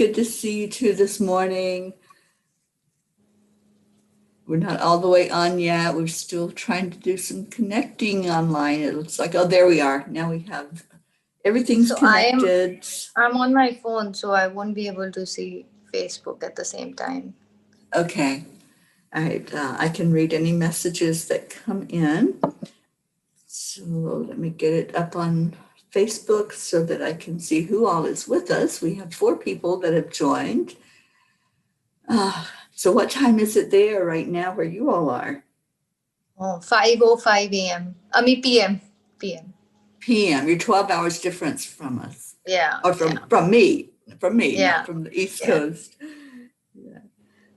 good to see you too this morning. We're not all the way on yet. We're still trying to do some connecting online. It looks like, oh, there we are. Now we have everything's connected. I'm on my phone, so I won't be able to see Facebook at the same time. Okay. All right. I can read any messages that come in. So let me get it up on Facebook so that I can see who all is with us. We have 4 people that have joined. So what time is it there right now where you all are? Oh, 5:05 a.m. I mean PM. PM. You're 12 hours difference from us. Yeah. Or from me, Yeah. not from the East Coast. Yeah.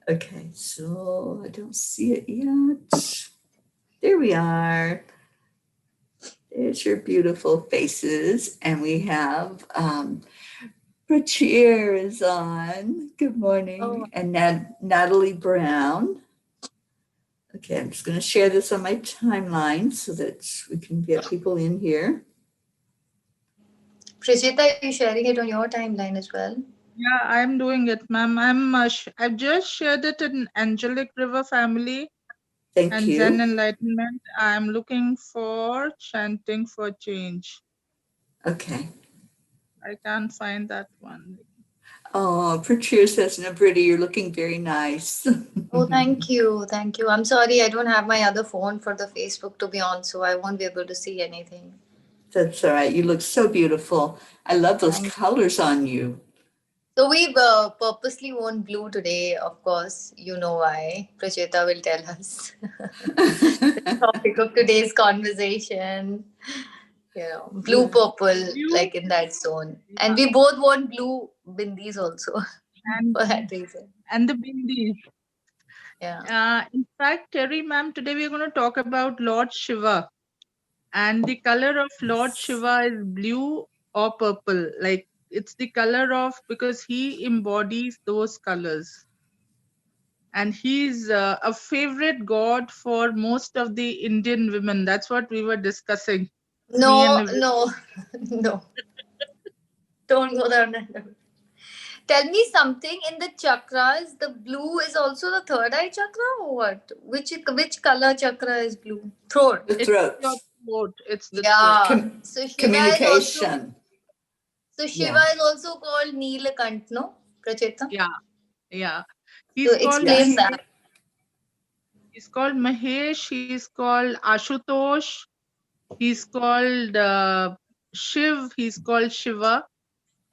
Okay, so I don't see it yet. There we are. There's your beautiful faces. And we have Brachir is on. Good morning. Oh. And Natalie Brown. Okay, I'm just going to share this on my timeline so that we can get people in here. Prajita, are you sharing it on your timeline as well? Yeah, I'm doing it, ma'am. I've just shared it in Angelic River Family Thank and you. Zen Enlightenment. I'm looking for Chanting for Change. Okay. I can't find that one. Oh, Prachir says, Nabriti, you're looking very nice. Oh, thank you. Thank you. I'm sorry I don't have my other phone for the Facebook to be on, so I won't be able to see anything. That's all right. You look so beautiful. I love those colors on you. So we've purposely worn blue today, of course. You know why. Prachita will tell us. The topic of today's conversation. You know, blue, purple, like in that zone. And we both want blue bindis also And for that reason. And the bindis. Yeah. In fact, Teri ma'am, today we're going to talk about Lord Shiva. And the color of Lord Shiva is blue or purple. Like it's the color of, because he embodies those colors. And he's a favorite god for most of the Indian women. That's what we were discussing. No. Don't go there. Tell me something. In the chakras, the blue is also the third eye chakra or what? Which color chakra is blue? Throat. The throat. It's your throat. It's the Yeah. So Shiva communication. Shiva is also called Neelakant, no? Prachita? Yeah. So explain that. He's called Mahesh. He's called Ashutosh. He's called Shiv. He's called Shiva.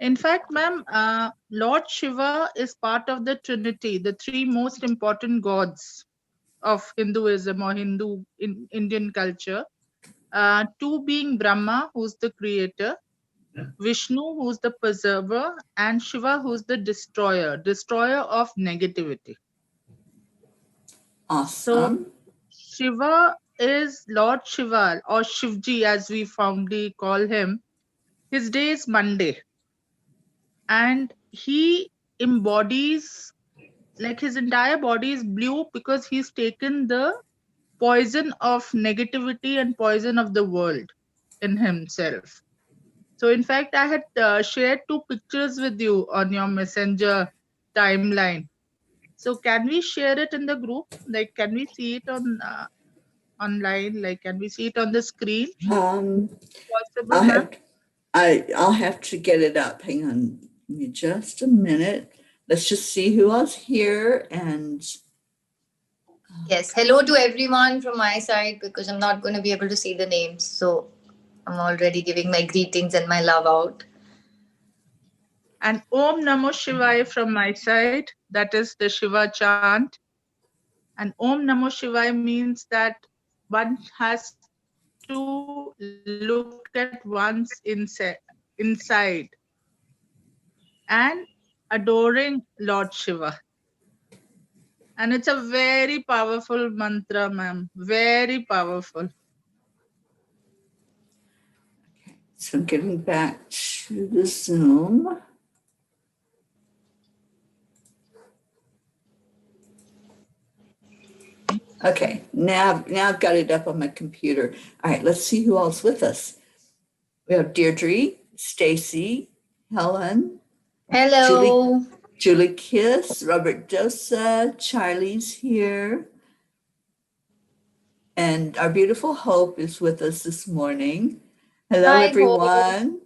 In fact, ma'am, Lord Shiva is part of the Trinity, the 3 most important gods of Hinduism or Indian culture. 2 being Brahma, who's the creator, Vishnu, who's the preserver, and Shiva, who's the destroyer of negativity. Awesome. So Shiva is Lord Shiva or Shivji, as we fondly call him. His day is Monday. And he embodies, like his entire body is blue because he's taken the poison of negativity and poison of the world in himself. So in fact, I had shared 2 pictures with you on your messenger timeline. So can we share it in the group? Like, can we see it on online? Like, can we see it on the screen? Possible, I'll have to get it up. Hang on. Give me just a minute. Let's just see who else here. And yes, hello to everyone from my side because I'm not going to be able to see the names. So I'm already giving my greetings and my love out. And Om Namo Shivaya from my side. That is the Shiva chant. And Om Namo Shivaya means that one has to look at one's inside and adoring Lord Shiva. And it's a very powerful mantra, ma'am. Very powerful. Okay, so getting back to the Zoom. Okay, now I've got it up on my computer. All right, let's see who else with us. We have Deirdre, Stacy, Helen. Hello. Julie Kiss, Robert Dosa, Charlie's here. And our beautiful Hope is with us this morning. Hello, Hi, Hope. everyone.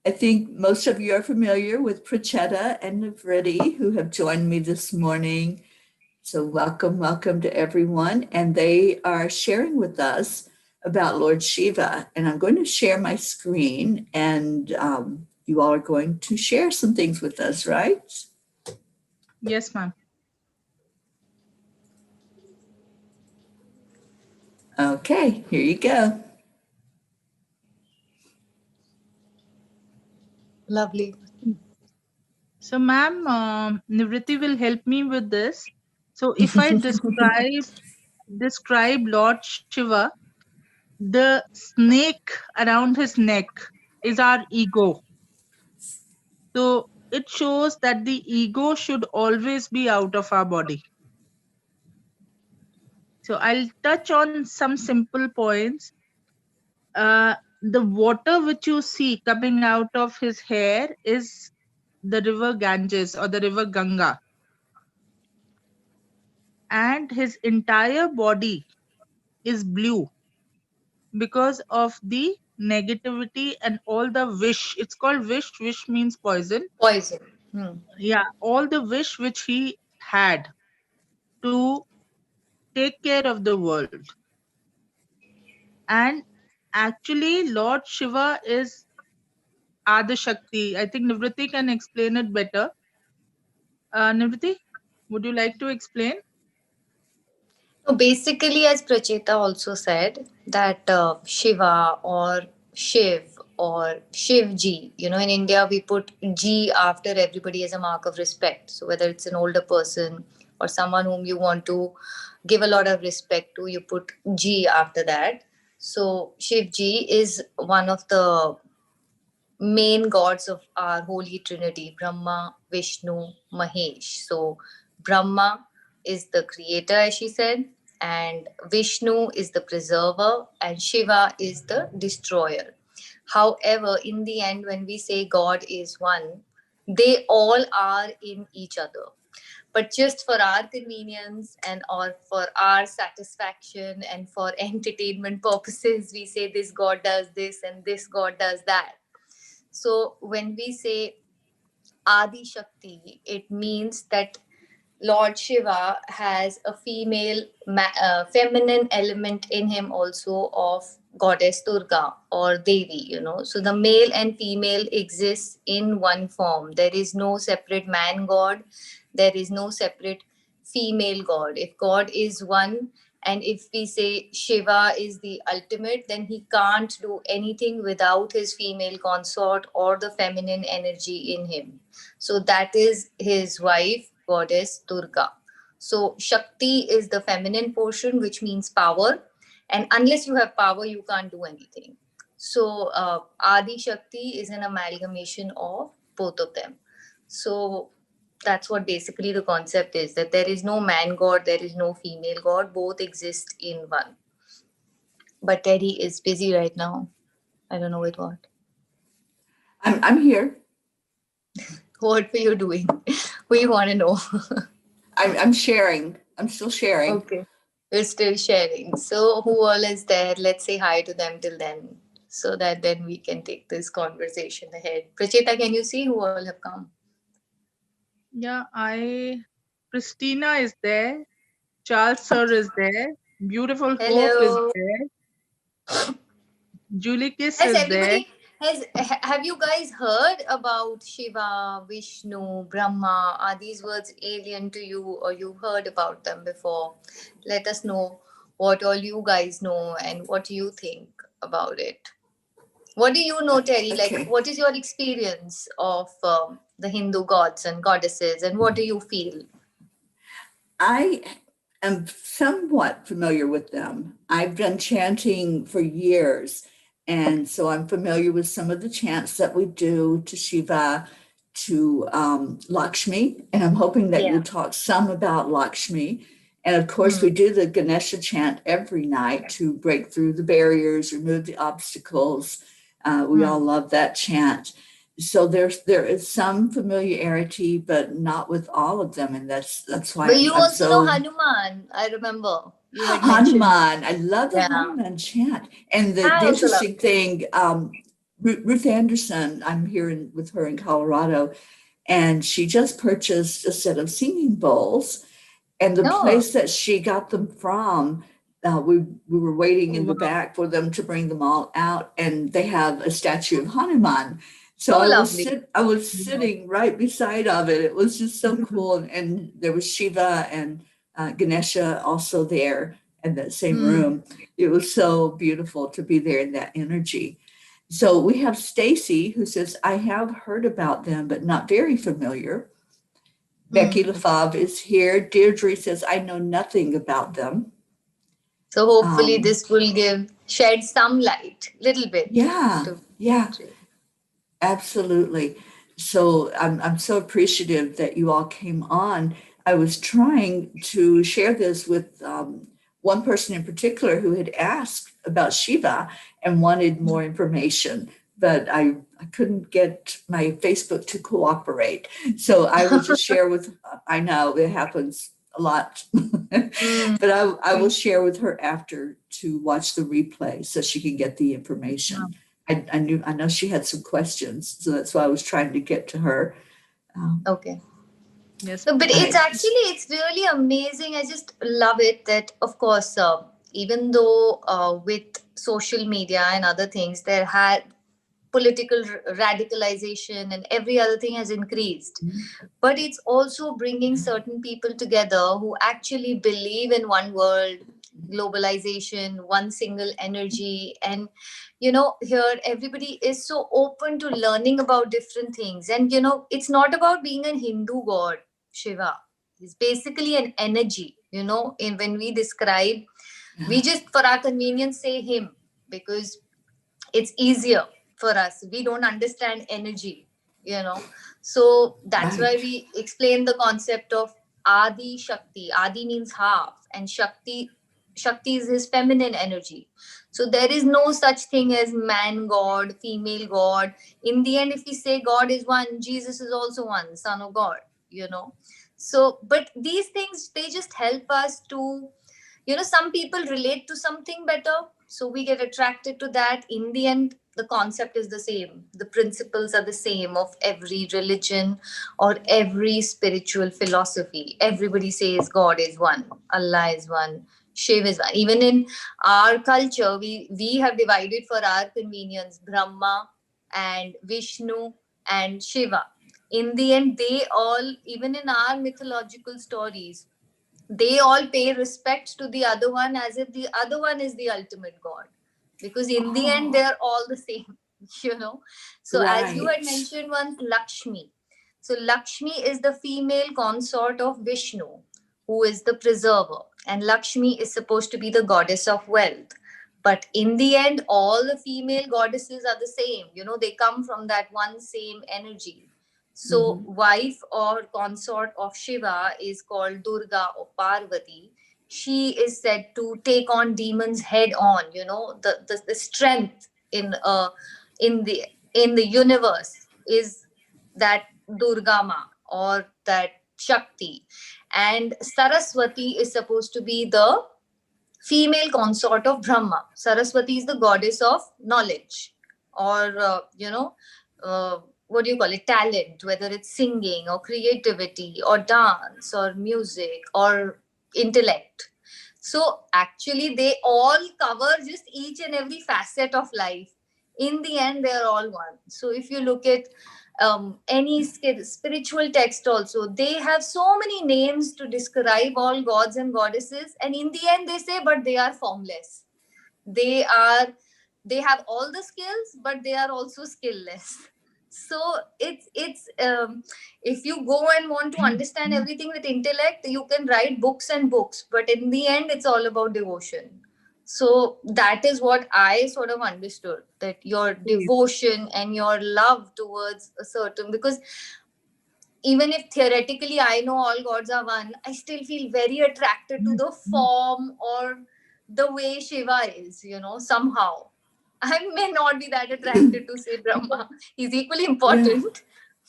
I think most of you are familiar with Prachetta and Navriti, who have joined me this morning. So welcome to everyone. And they are sharing with us about Lord Shiva. And I'm going to share my screen, and you all are going to share some things with us, right? Yes, ma'am. Okay, here you go. Lovely. So, ma'am, Nivriti will help me with this. So, if I describe Lord Shiva, the snake around his neck is our ego. So, it shows that the ego should always be out of our body. So, I'll touch on some simple points. The water which you see coming out of his hair is the river Ganges or the river Ganga, and his entire body is blue because of the negativity and all the wish. It's called wish. Wish means poison. Poison. Hmm. Yeah, all the wish which he had to take care of the world. And actually, Lord Shiva is Adi Shakti. I think Nivriti can explain it better. Nivriti, would you like to explain? So basically, as Pracheta also said, that Shiva or Shiv or Shivji, in India we put G after everybody as a mark of respect. So whether it's an older person or someone whom you want to give a lot of respect to, you put G after that. So Shivji is one of the main gods of our holy trinity, Brahma, Vishnu, Mahesh. So Brahma is the creator, as she said, and Vishnu is the preserver, and Shiva is the destroyer. However, in the end, when we say God is one, they all are in each other. But just for our convenience and or for our satisfaction and for entertainment purposes, we say this God does this and this God does that. So when we say Adi Shakti, it means that Lord Shiva has a feminine element in him also of goddess Durga or Devi. So the male and female exists in one form. There is no separate man god. There is no separate female god. If God is one, and if we say Shiva is the ultimate, then he can't do anything without his female consort or the feminine energy in him. So that is his wife, goddess Durga. So Shakti is the feminine portion, which means power. And unless you have power, you can't do anything. So Adi Shakti is an amalgamation of both of them. So that's what basically the concept is, that there is no man god, there is no female god, both exist in one. But Teddy is busy right now. I don't know with what. I'm here. What were you doing? We want to know. I'm sharing. I'm still sharing. Okay. We're still sharing. So, who all is there? Let's say hi to them till then, so that then we can take this conversation ahead. Pracheta, can you see who all have come? Yeah, Christina is there. Charles Sir is there. Beautiful Hope is Hello. there. Julie Kiss Has is there. everybody have you guys heard about Shiva, Vishnu, Brahma? Are these words alien to you, or you heard about them before? Let us know what all you guys know and what you think about it. What do you know, Terry? Like, Okay. what is your experience of the Hindu gods and goddesses, and what do you feel? I am somewhat familiar with them. I've done chanting for years, and so I'm familiar with some of the chants that we do to Shiva, to Lakshmi, and I'm hoping that you'll talk some about Lakshmi. And of course, we do the Ganesha chant every night to break through the barriers, remove the obstacles. We all love that chant. So there is some familiarity, but not with all of them, and that's why But you I'm also know so Hanuman. I remember you had mentioned. Hanuman. I love the Yeah, Hanuman chant. And the I also love interesting thing, Ruth Anderson, I'm here with her in Colorado, and she just purchased a set of singing bowls. And it. the No, place that she got them from, we were waiting Oh, in the wow. back for them to bring them all out, and they have a statue of Hanuman. So so lovely. I was sitting right beside of it. It was just so cool, and there was Shiva and Ganesha also there in that same Hmm. room. It was so beautiful to be there in that energy. So we have Stacy who says, I have heard about them, but not very familiar. Becky Hmm. LaFave is here. Deirdre says, I know nothing about them. So hopefully Um, this will shed some light, little bit, yeah, to. yeah, absolutely. So I'm so appreciative that you all came on. I was trying to share this with one person in particular who had asked about Shiva and wanted more information, but I couldn't get my Facebook to cooperate. So I will just share with, I know it happens a lot, Hmm. but I will share with her after to watch the replay so she can get the information. I know she had some questions, so that's why I was trying to get to her. Um, Okay. Yes, No, but all please. right. it's really amazing. I just love it that, of course, even though with social media and other things, there had political radicalization and every other thing has increased, but it's also bringing certain people together who actually believe in one world, globalization, one single energy. And here everybody is so open to learning about different things. And it's not about being a Hindu god. Shiva is basically an energy. In when we describe, we just for our convenience say him, because it's easier for us. We don't understand energy, you know. So that's why Right. we explain the concept of Adi Shakti. Adi means half, and Shakti is his feminine energy. So there is no such thing as man God, female God. In the end, if we say God is one, Jesus is also one, Son of God, you know. So, but these things, they just help us to, some people relate to something better, so we get attracted to that. In the end, the concept is the same, the principles are the same of every religion or every spiritual philosophy. Everybody says God is one, Allah is one, Shiv is one. Even in our culture, we have divided for our convenience Brahma and Vishnu and Shiva. In the end, they all, even in our mythological stories, they all pay respect to the other one as if the other one is the ultimate god, because in the end Oh, they're all the same. you know so as you had right. mentioned once, Lakshmi. So Lakshmi is the female consort of Vishnu, who is the preserver, and Lakshmi is supposed to be the goddess of wealth. But in the end, all the female goddesses are the same. They come from that one same energy. So, Hmm. wife or consort of Shiva is called Durga or Parvati. She is said to take on demons head on. The strength in the in the universe is that Durga Ma, or that Shakti. And Saraswati is supposed to be the female consort of Brahma. Saraswati is the goddess of knowledge, or what do you call it? Talent, whether it's singing or creativity or dance or music or intellect. So actually, they all cover just each and every facet of life. In the end, they are all one. So if you look at any spiritual text also, they have so many names to describe all gods and goddesses, and in the end they say, but they are formless. They are they have all the skills, but they are also skillless. So it's if you go and want to understand everything with intellect, you can write books and books, but in the end it's all about devotion. So that is what I sort of understood, that your Please. devotion and your love towards a certain, because even if theoretically I know all gods are one, I still feel very attracted to the form or the way Shiva is, somehow. I may not be that attracted to say Brahma. He's equally important.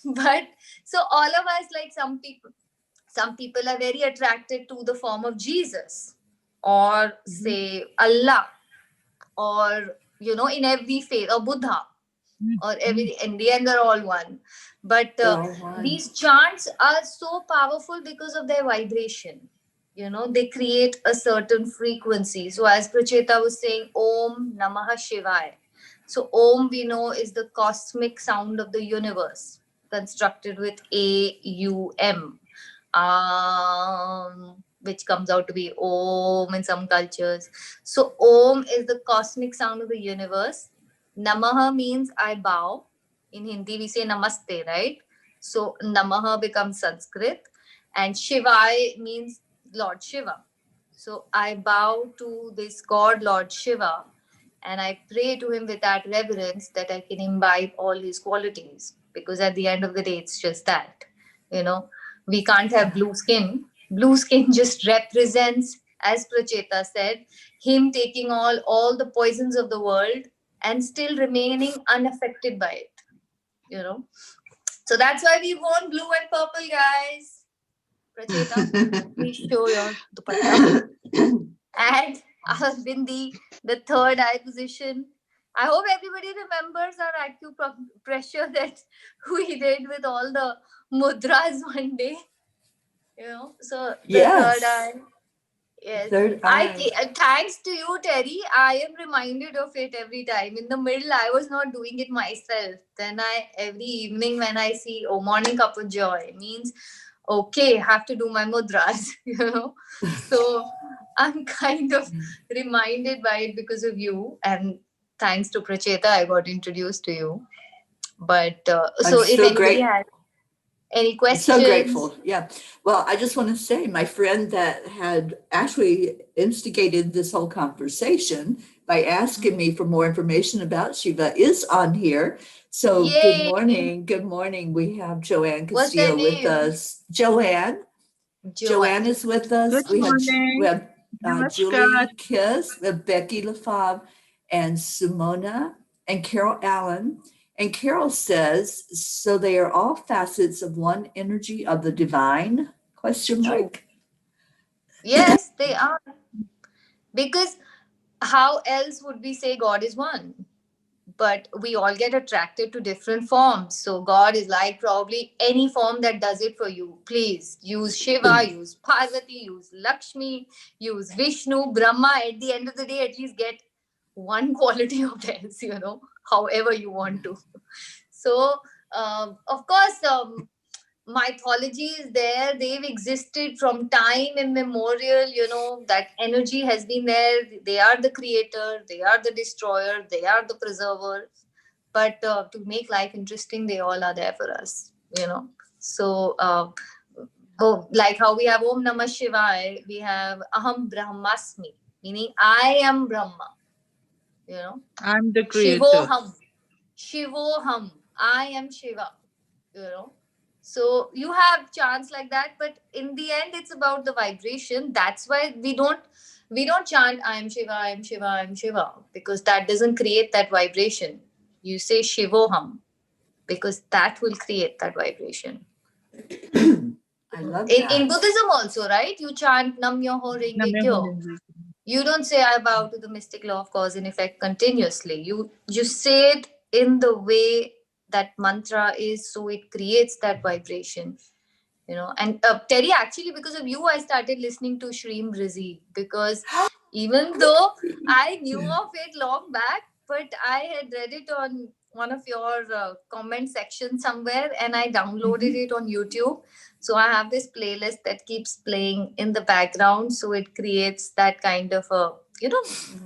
But so all of us, like some people are very attracted to the form of Jesus or say Allah, or in every faith, or Buddha, or every in the end they're all one. But They're all one. these chants are so powerful because of their vibration. They create a certain frequency. So as Pracheta was saying, Om Namah Shivaya. So Om, we know, is the cosmic sound of the universe, constructed with AUM, which comes out to be Om in some cultures. So Om is the cosmic sound of the universe. Namaha means I bow. In Hindi, we say Namaste, right? So Namaha becomes Sanskrit, and Shivai means Lord Shiva. So I bow to this God, Lord Shiva, and I pray to him with that reverence that I can imbibe all his qualities. Because at the end of the day, it's just that, we can't have blue skin. Blue skin just represents, as Pracheta said, him taking all the poisons of the world and still remaining unaffected by it. So that's why we worn blue and purple, guys. Pracheta, please show your dupatta. And our Bindi, the third eye position. I hope everybody remembers our acupressure that we did with all the mudras one day. So the third eye. Yes. Third eye. Thanks to you, Teri, I am reminded of it every time. In the middle, I was not doing it myself. Then every evening when I see, morning Cuppa Joy, means, okay, have to do my mudras, So I'm kind of reminded by it because of you. And thanks to Pracheta, I got introduced to you. But so if anybody has any questions? So grateful. Yeah. Well, I just want to say my friend that had actually instigated this whole conversation by asking me for more information about Shiva is on here. So Yay. Good morning. Good morning. We have Joanne Castillo with us. Joanne is with us. Good we morning. have Julie Kiss, we have Becky Lafave, and Simona, and Carol Allen. And Carol says, so they are all facets of one energy of the divine? Question mark. Yes, they are. Because how else would we say God is one? But we all get attracted to different forms. So God is like probably any form that does it for you. Please use Shiva, use Parvati, use Lakshmi, use Vishnu, Brahma. At the end of the day, at least get one quality of theirs, however you want to. So, of course, mythology is there. They've existed from time immemorial. That energy has been there. They are the creator, they are the destroyer, they are the preserver. But to make life interesting, they all are there for us. So like how we have Om Namah Shivaya, we have Aham Brahmasmi, meaning I am Brahma. I'm the creator. Shivoham, I am Shiva. So you have chants like that, but in the end, it's about the vibration. That's why we don't chant I am Shiva, I am Shiva, I am Shiva, because that doesn't create that vibration. You say Shivoham, because that will create that vibration. I love that. In Buddhism also, right? You chant Nam Myoho Renge Kyo. You don't say I bow to the mystic law of cause and effect continuously. You say it in the way that mantra is, so it creates that vibration. And Teri, actually, because of you, I started listening to Shreem Rizzi, because even though I knew of it long back, but I had read it on one of your comment sections somewhere, and I downloaded it on YouTube. So I have this playlist that keeps playing in the background, so it creates that kind of a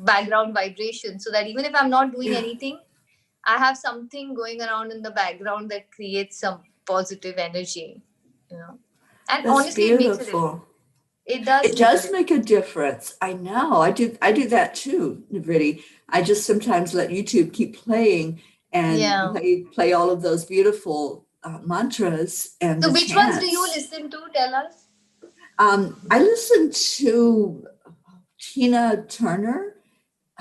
background vibration, so that even if I'm not doing anything, I have something going around in the background that creates some positive energy. And that's honestly, beautiful. It does. It does make a difference. I know. I do that too, Nivritti. I just sometimes let YouTube keep playing and play all of those beautiful mantras and so the which chants. ones do you listen to? Tell us. I listen to Tina Turner.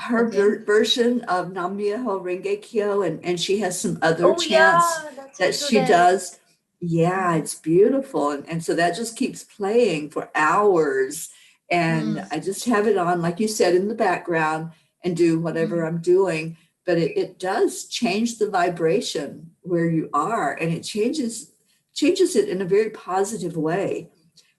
her Okay. version of Nam Myoho Renge Kyo, and she has some other Oh chants yeah, that's that also she there. does. Yeah, it's beautiful. And so that just keeps playing for hours. And Hmm. I just have it on, like you said, in the background and do whatever Hmm. I'm doing. But it does change the vibration where you are, and it changes it in a very positive way.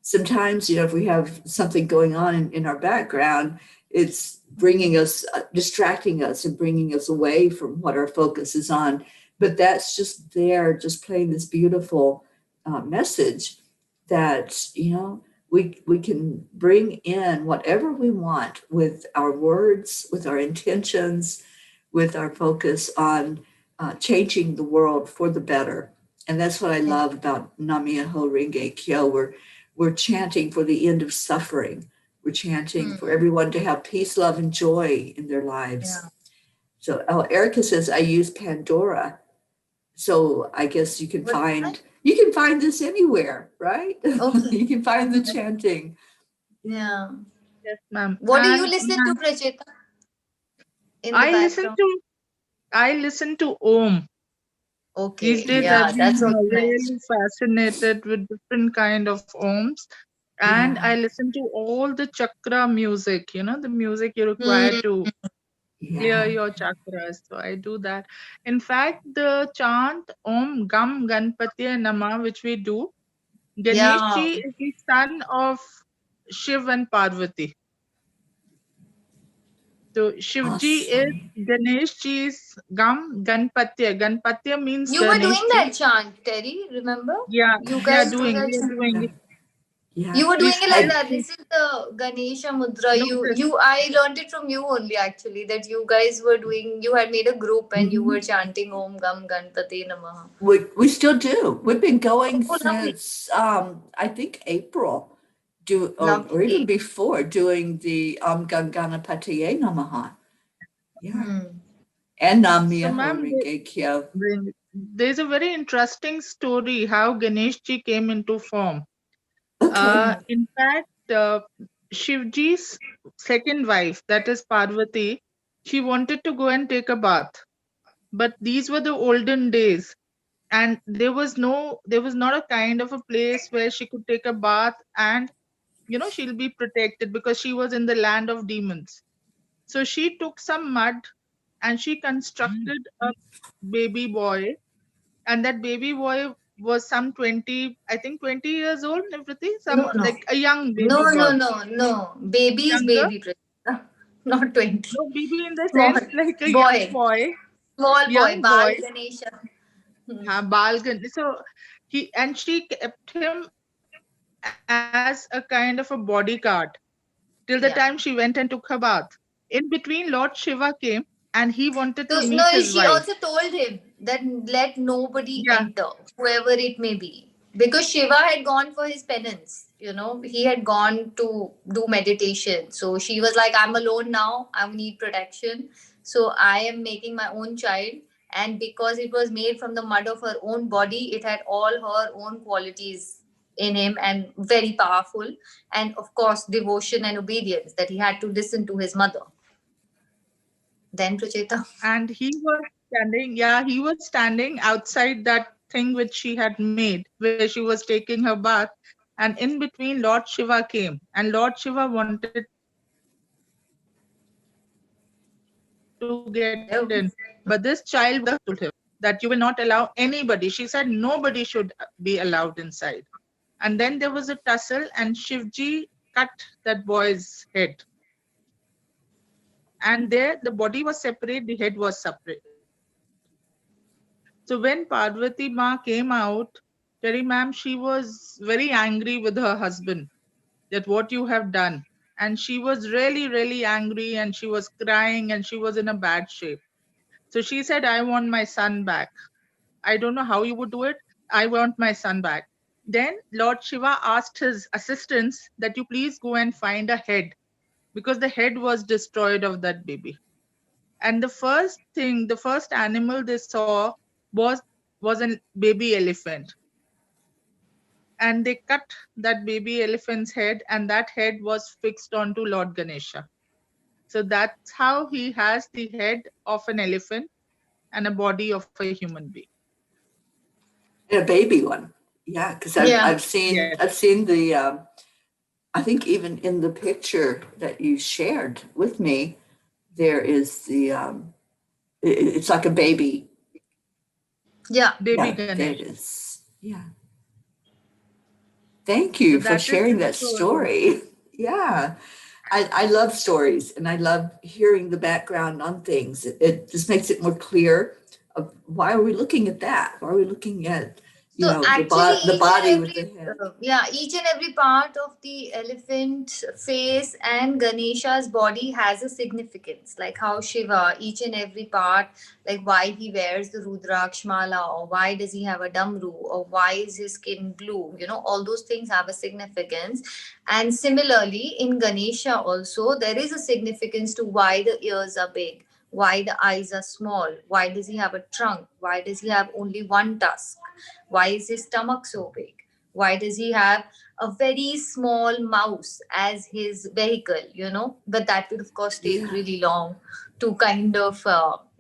Sometimes, if we have something going on in our background, it's bringing us, distracting us and bringing us away from what our focus is on. But that's just there, just playing this beautiful message that, we can bring in whatever we want with our words, with our intentions, with our focus on changing the world for the better. And that's what I Yeah. love about Nam-myoho Renge Kyo. We're chanting for the end of suffering. We're chanting for Hmm. everyone to have peace, love, and joy in their Yeah. lives. So, Erica says, I use Pandora. So I guess What's that? you can find this anywhere, right? Okay. You can find the Yes, chanting. Yeah. yes, ma'am. What do you And listen to, ma'am, Pracheta, in the I listen background? to I listen to Om. These Okay. days Yeah. Yeah, I've that's been also nice. really fascinated with different kind of Oms, and Yeah. I listen to all the chakra music, the music you require Hmm. to clear Yeah. your chakras. So I do that. In fact, the chant Om Gam Ganpati Nama, which we do, Ganesh Yeah. ji is the son of Shiv and Parvati. So Shivji is Awesome. Ganesh ji's Gam Ganpatya. Ganpatya means You were Ganesh doing ji. that chant, Terry, remember? Yeah, You yeah, guys do doing. that We are chant. doing Yeah. it. Yeah. You were doing He's it like I that. This is the Ganesha Mudra. no, I learned it from you only actually. That you guys were doing. You had made a group and you mhm. were chanting Om Gam Ganpate Namaha. We still do. We've been going Oh, lovely, since I think April, or even lovely. before, doing the Gangana Pataye Namaha. Yeah. Hmm. And Nam so Myoho ma'am, Renge Kyo. there's a very interesting story how Ganesh ji came into form. Okay. In fact, Shivji's second wife, that is Parvati, she wanted to go and take a bath. But these were the olden days, and there was not a kind of a place where she could take a bath and she'll be protected because she was in the land of demons. So she took some mud and she constructed a baby boy, and that baby boy was some 20, I think 20 years old and everything, some No, no, like a young no, baby no, girl. no, no. Baby is Younger, baby, Prachita. Not 20. no, baby in the Small sense like a young boy, boy, small boy. young boy, Bal Ganesha. Hmm. Balgan. So she kept him as a kind of a bodyguard till the time she went and took her Yeah. bath. In between, Lord Shiva came and he wanted to meet his So wife. no, she also told him that let nobody Yeah, enter, whoever it may be, because Shiva had gone for his penance. He had gone to do meditation. So she was like, "I'm alone now. I need protection. So I am making my own child." And because it was made from the mud of her own body, it had all her own qualities in him and very powerful. And of course, devotion and obedience that he had to listen to his mother. Then Pracheta. and he was standing outside that thing which she had made where she was taking her bath, and in between Lord Shiva came, and Lord Shiva wanted to get in, but this child would not allow anybody. She said nobody should Hello. be allowed inside, and then there was a tussle and Shivji cut that boy's head, and there the body was separated, the head was separate. So when Parvati Ma came out, Teri ma'am, she was very angry with her husband that what you have done. And she was really, really angry, and she was crying and she was in a bad shape. So she said, I want my son back. I don't know how you would do it. I want my son back. Then Lord Shiva asked his assistants that you please go and find a head because the head was destroyed of that baby. And the first animal they saw was was an baby elephant, and they cut that baby elephant's head, and that head was fixed onto Lord Ganesha. So that's how he has the head of an elephant and a body of a human being. And a baby one. Yeah, because Yeah. Yes. I've seen the I think even in the picture that you shared with me, there is the it's like a baby. Yeah. Baby Yeah, there it Ganesh. is. Yeah. Thank So you for that is sharing his that story. story. Yeah. I love stories and I love hearing the background on things. It just makes it more clear of why are we looking at that? Why are we looking at, you So know, actually, the each and body with the every head? each and every part of the elephant face and Ganesha's body has a significance. Like how Shiva, each and every part, like why he wears the Rudraksh mala, or why does he have a damru, or why is his skin blue? You know, all those things have a significance. And similarly, in Ganesha also, there is a significance to why the ears are big, why the eyes are small, why does he have a trunk, why does he have only one tusk, why is his stomach so big? Why does he have a very small mouse as his vehicle? You know, but that would, of course, take Yeah. really long to kind of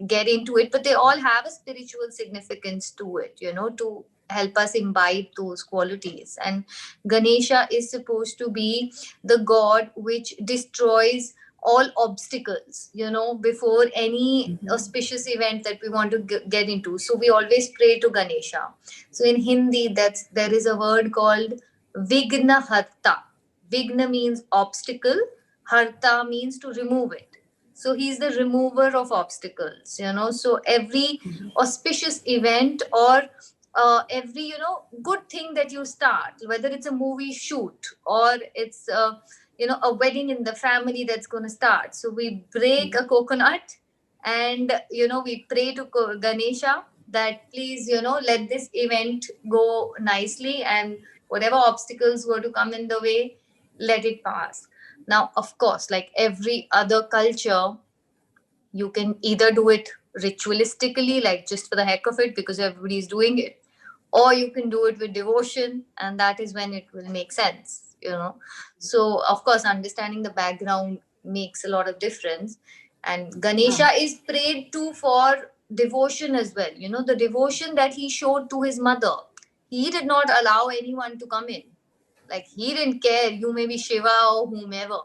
get into it. But they all have a spiritual significance to it, you know, to help us imbibe those qualities. And Ganesha is supposed to be the god which destroys all obstacles, you know, before any Mhm. auspicious event that we want to get into. So we always pray to Ganesha. So in Hindi, there is a word called Vigna Harta. Vigna means obstacle, Harta means to remove it. So he's the remover of obstacles, you know. So every Mhm. auspicious event, or every, you know, good thing that you start, whether it's a movie shoot or it's you know, a wedding in the family that's going to start. So we break a coconut, and you know, we pray to Ganesha that please, you know, let this event go nicely, and whatever obstacles were to come in the way, let it pass. Now, of course, like every other culture, you can either do it ritualistically, like just for the heck of it because everybody's doing it, or you can do it with devotion, and that is when it will make sense, you know. So of course, understanding the background makes a lot of difference. And Ganesha Wow. is prayed to for devotion as well, you know, the devotion that he showed to his mother. He did not allow anyone to come in. Like, he didn't care, you may be Shiva or whomever.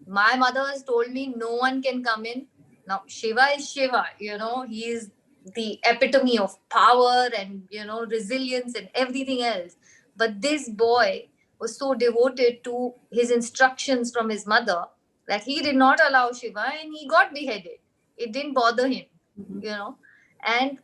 My mother has told me no one can come in. Now Shiva is Shiva, you know, he is the epitome of power and, you know, resilience and everything else. But this boy was so devoted to his instructions from his mother that he did not allow Shiva, and he got beheaded. It didn't bother him, Mhm. you know. And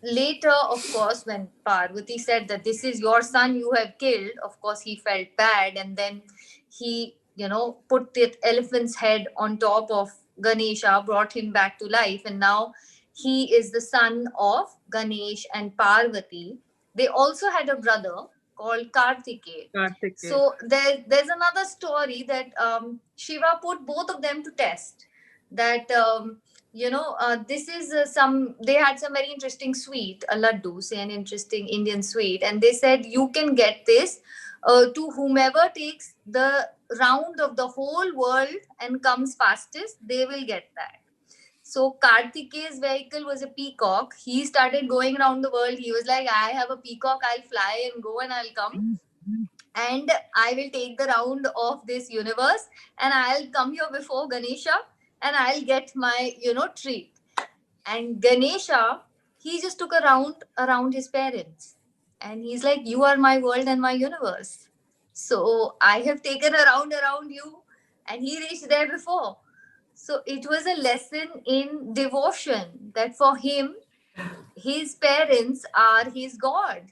later, of course, when Parvati said that this is your son you have killed, of course he felt bad, and then he, you know, put the elephant's head on top of Ganesha, brought him back to life, and now he is the son of Ganesh and Parvati. They also had a brother called Kartikeya. Kartikeya. So there's another story that Shiva put both of them to test. That you know, this is some, they had some very interesting sweet, a laddu, say an interesting Indian sweet, and they said you can get this to whomever takes the round of the whole world and comes fastest, they will get that. So Kartikeya's vehicle was a peacock. He started going around the world. He was like, I have a peacock, I'll fly and go and I'll come, and I will take the round of this universe, and I'll come here before Ganesha, and I'll get my, you know, treat. And Ganesha, he just took a round around his parents. And he's like, you are my world and my universe. So I have taken a round around you. And he reached there before. So it was a lesson in devotion that for him, his parents are his God,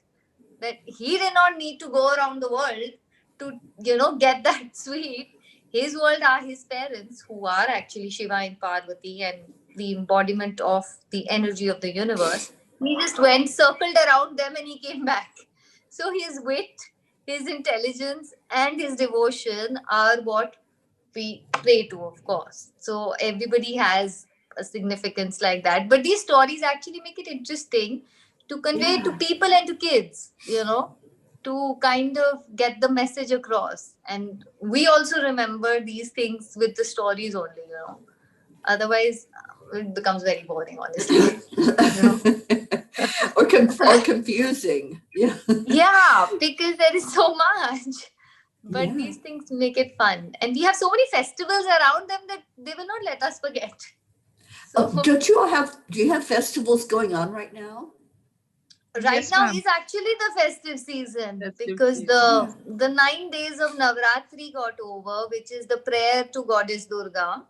that he did not need to go around the world to, you know, get that sweet. His world are his parents, who are actually Shiva and Parvati, and the embodiment of the energy of the universe. He just went, circled around them, and he came back. So his wit, his intelligence, and his devotion are what we pray to, of course. So everybody has a significance like that. But these stories actually make it interesting to convey to Yeah. people and to kids, you know, to kind of get the message across. And we also remember these things with the stories only, you know. Otherwise, it becomes very boring, honestly. You know? or confusing. Yeah. Yeah, because there is so much. But Yeah. these things make it fun. And we have so many festivals around them that they will not let us forget. Oh, So do you have festivals going on right now? right Yes, now ma'am. is actually the festive season Festive because season. Yeah. the 9 days of Navratri got over, which is the prayer to Goddess Durga.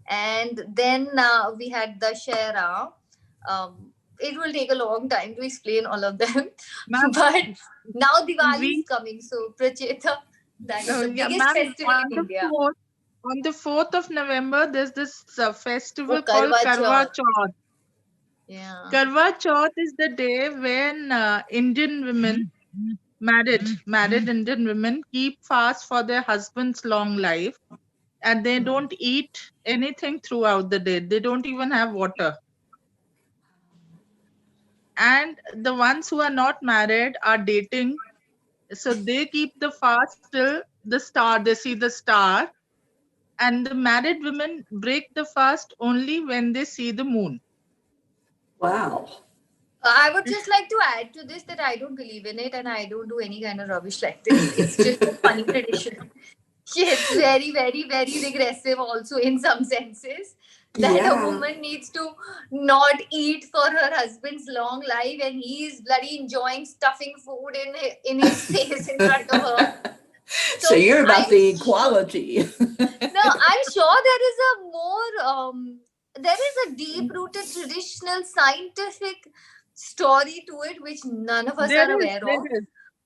And then we had Dashera. It will take a long time to explain all of them. Ma'am, But now Diwali is we, coming. So, Pracheta, that is the yeah, biggest ma'am, festival on in the India. 4th, on the 4th of November, there's this Oh, festival called Karwa Karwa Chauth. Chauth. Yeah. Karwa Chauth is the day when Indian women, married Indian women, keep fast for their husband's long life, and they don't eat anything throughout the day. They don't even have water. And the ones who are not married are dating, so they keep the fast till the star. They see the star, and the married women break the fast only when they see the moon. Wow. I would just like to add to this that I don't believe in it and I don't do any kind of rubbish like this. It's just a funny tradition. It's very, very, very regressive also in some senses that a Yeah. woman needs to not eat for her husband's long life and he is bloody enjoying stuffing food in his face in front of her. So So you're about the equality. no, I'm sure there is a more there is a deep rooted traditional scientific story to it which none of us There are is, aware of there is.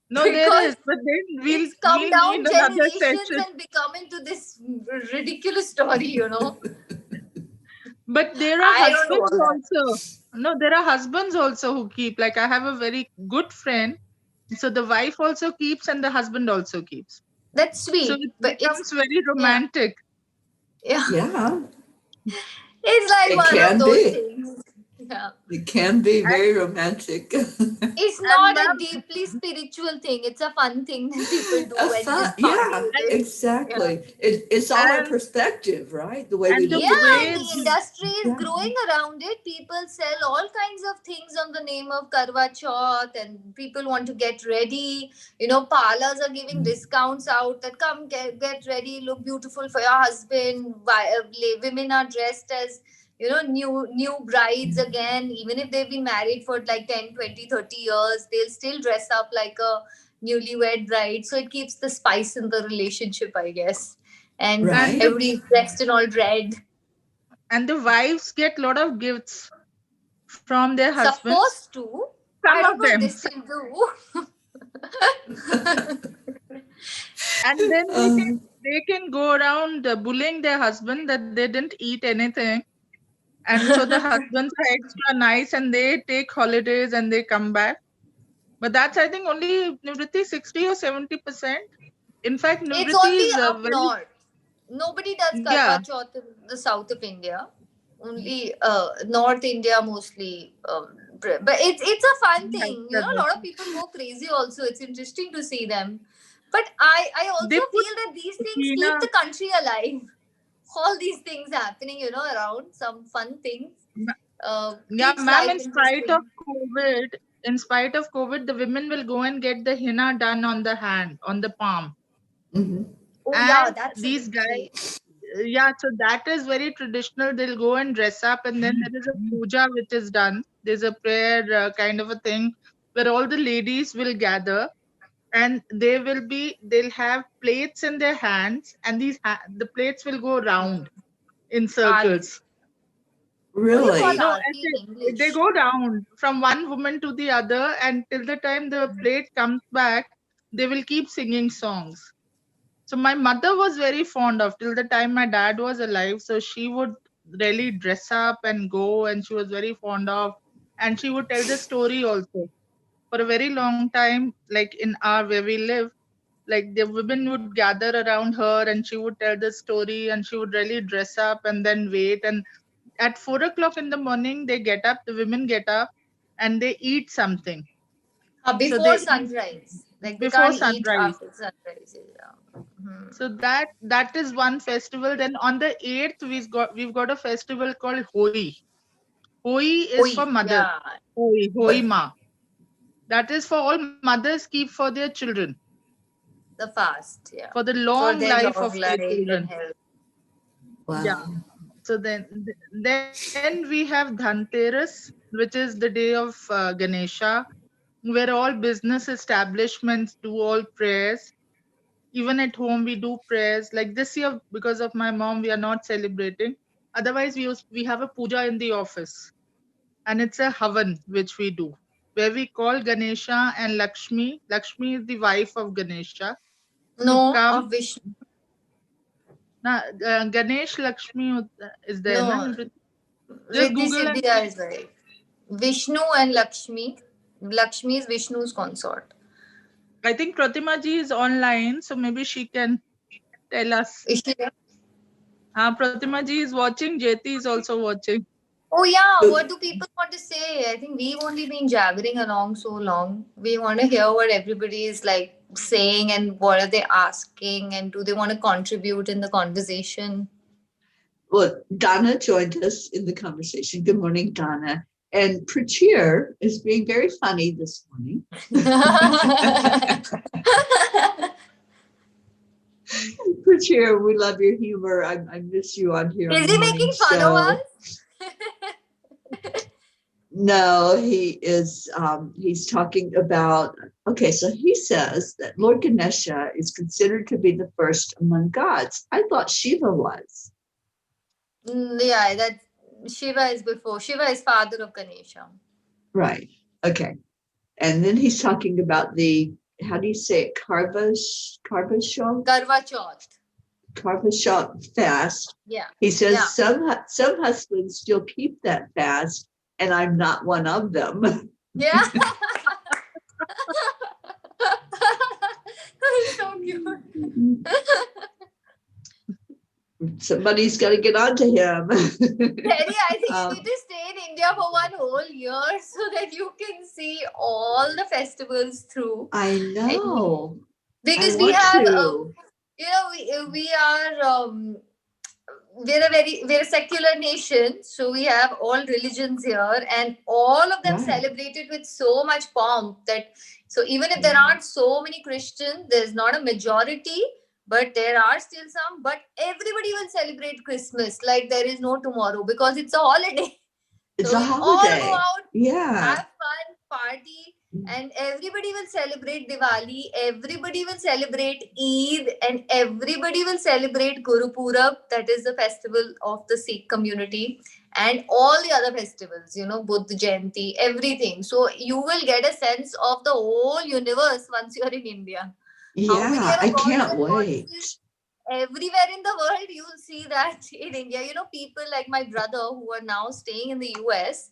No, there because is. But then it's come we'll need down another generations session. and become into this ridiculous story, you know. But there are I don't know husbands all that. also. No, there are husbands also who keep. Like I have a very good friend. So the wife also keeps and the husband also keeps. That's So sweet, it but it's becomes very yeah, romantic. yeah. Yeah, It's like it one of can those be. things. Yeah. It can be And, very romantic. It's and not a ma'am, deeply spiritual thing. It's a fun thing that people A do and fun, just party yeah, with and, it. Yeah. exactly. It's all our and perspective, right? The way we and the look at Yeah, and way the things. industry is Yeah, growing around it. People sell all kinds of things on the name of Karwa Chauth, and people want to get ready. You know, parlors are giving discounts out that come get ready, look beautiful for your husband. Women are dressed as new brides again, even if they've been married for like 10, 20, 30 years, they'll still dress up like a newlywed bride. So it keeps the spice in the relationship, I guess. And and right. the everybody's dressed in all red. and the wives get lot of gifts from their husbands. Supposed to. Some I don't of know if they them. still do. And then Um, they can go around bullying their husband that they didn't eat anything. And so the husbands are extra nice and they take holidays and they come back. But that's, I think, only Nivriti 60 or 70%. In fact, It's Nivriti only is up very, north. Nobody does yeah, Karwa Chauth in the south of India. Only North India mostly. But it's a fun has thing. You know, a lot of celebration. people go crazy also. It's interesting to see them. But I also They put feel that these things keep henna. the country alive. All these things happening, around some fun things Yeah, keeps ma'am, life interesting. In spite of COVID, the women will go and get the henna done on the hand, on the palm. mhm. Oh yeah, And that's a these big guys, thing. yeah, so that is very traditional. They'll go and dress up, and then there is a puja which is done. There's a prayer kind of a thing where all the ladies will gather, and they'll have plates in their hands, and the plates will go round in Aarti. circles. What do you call Really? No, Aarti in they English? go down from one woman to the other, and till the time the plate comes back, they will keep singing songs. So my mother was very fond of till the time my dad was alive. So she would really dress up and go, and she was very fond of, and she would tell the story also. For a very long time, like in our where we live, like the women would gather around her, and she would tell the story, and she would really dress up and then wait. And at 4 o'clock in the morning, they get up, the women get up, and they eat something. So Before they eat sunrise. Like they before can't eat sunrise. after sunrise. Yeah. So that is one festival. Then on the 8th, we've got a festival called Hoi. Hoi is for Oi, mother. yeah, Hoi Ma. That is for all mothers keep for their children, the fast, yeah, for the for long their life long of their life and children. health. Yeah. Wow. So then we have Dhanteras, which is the day of Ganesha, where all business establishments do all prayers. Even at home, we do prayers. Like this year, because of my mom, we are not celebrating. Otherwise, we have a puja in the office, and it's a havan which we do, where we call Ganesha and Lakshmi. Lakshmi is the wife of Ganesha to No, come. of Vishnu. Na, Ganesh Lakshmi is there, na? No, Just Riddhi Google and Siddhya is right. Vishnu and Lakshmi. Lakshmi is Vishnu's consort. I think Pratima ji is online, so maybe she can tell us. Is she there? Pratima ji is watching. Jyoti is also watching. Oh yeah, So, what do people want to say? I think we've only been jabbering along so long. We want to hear what everybody is like saying and what are they asking and do they want to contribute in the conversation? well, Donna joined us in the conversation. Good morning, Donna. And Prachir is being very funny this morning. Prachir, we love your humor. I miss you on here on Is the he morning making fun of show. us? No, he is. He's talking about. Okay, so he says that Lord Ganesha is considered to be the first among gods. I thought Shiva was. Yeah, that Shiva is before. Shiva is father of Ganesha. Right. Okay. And then he's talking about the, how do you say it? Karvasha fast. Yeah. He says Yeah. some husbands still keep that fast, and I'm not one of them. Yeah. It's so cute. Somebody's got to get on to him. Teri, I think you need to stay in India for one whole year so that you can see all the festivals through. I know. Because I we want have, to. we are we're a secular nation, so we have all religions here, and all of them Right. celebrated with so much pomp that so even if there aren't so many Christians, there's not a majority, but there are still some. But everybody will celebrate Christmas like there is no tomorrow because it's a holiday. It's So a we'll all go holiday. out, Yeah. have fun, party, and everybody will celebrate Diwali, everybody will celebrate Eid, and everybody will celebrate Guru Purab, that is the festival of the Sikh community, and all the other festivals, Buddha Jayanti, everything. So you will get a sense of the whole universe once you're in India. How many Yeah, are I gods can't and wait. goddesses? Everywhere in the world you'll see that in India. People like my brother who are now staying in the US,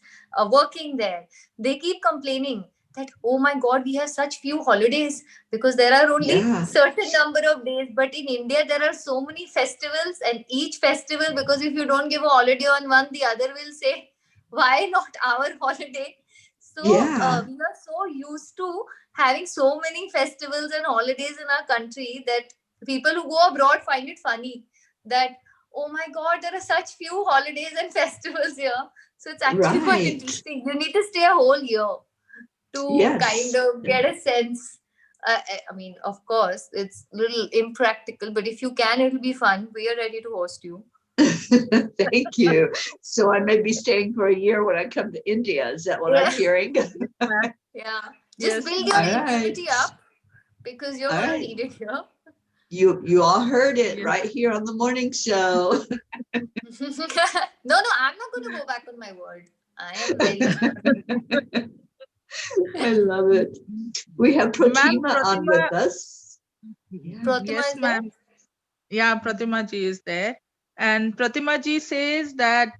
working there, they keep complaining that, oh my god, we have such few holidays because there are only Yeah. certain number of days, but in India there are so many festivals, and each festival, because if you don't give a holiday on one, the other will say, why not our holiday? So Yeah. we are so used to having so many festivals and holidays in our country that people who go abroad find it funny that, oh my god, there are such few holidays and festivals here. So it's actually quite Right. interesting. You need to stay a whole year to kind Yes. of get a sense. I mean, of course, it's a little impractical, but if you can, it'll be fun. We are ready to host you. Thank you. So I may be staying for a year when I come to India. Is that what I'm Yeah. hearing? Yeah. Yes, Just build your All right. immunity up because you're All going to right. need it here. You all heard it Yes. right here on the morning show. No, I'm not going to go back on my word. I am very sure. I love it. We have Ma'am, Pratima on Pratima. with us. Yeah. Pratima Yes, is there? ma'am. Yeah, Pratima ji is there. And Pratima ji says that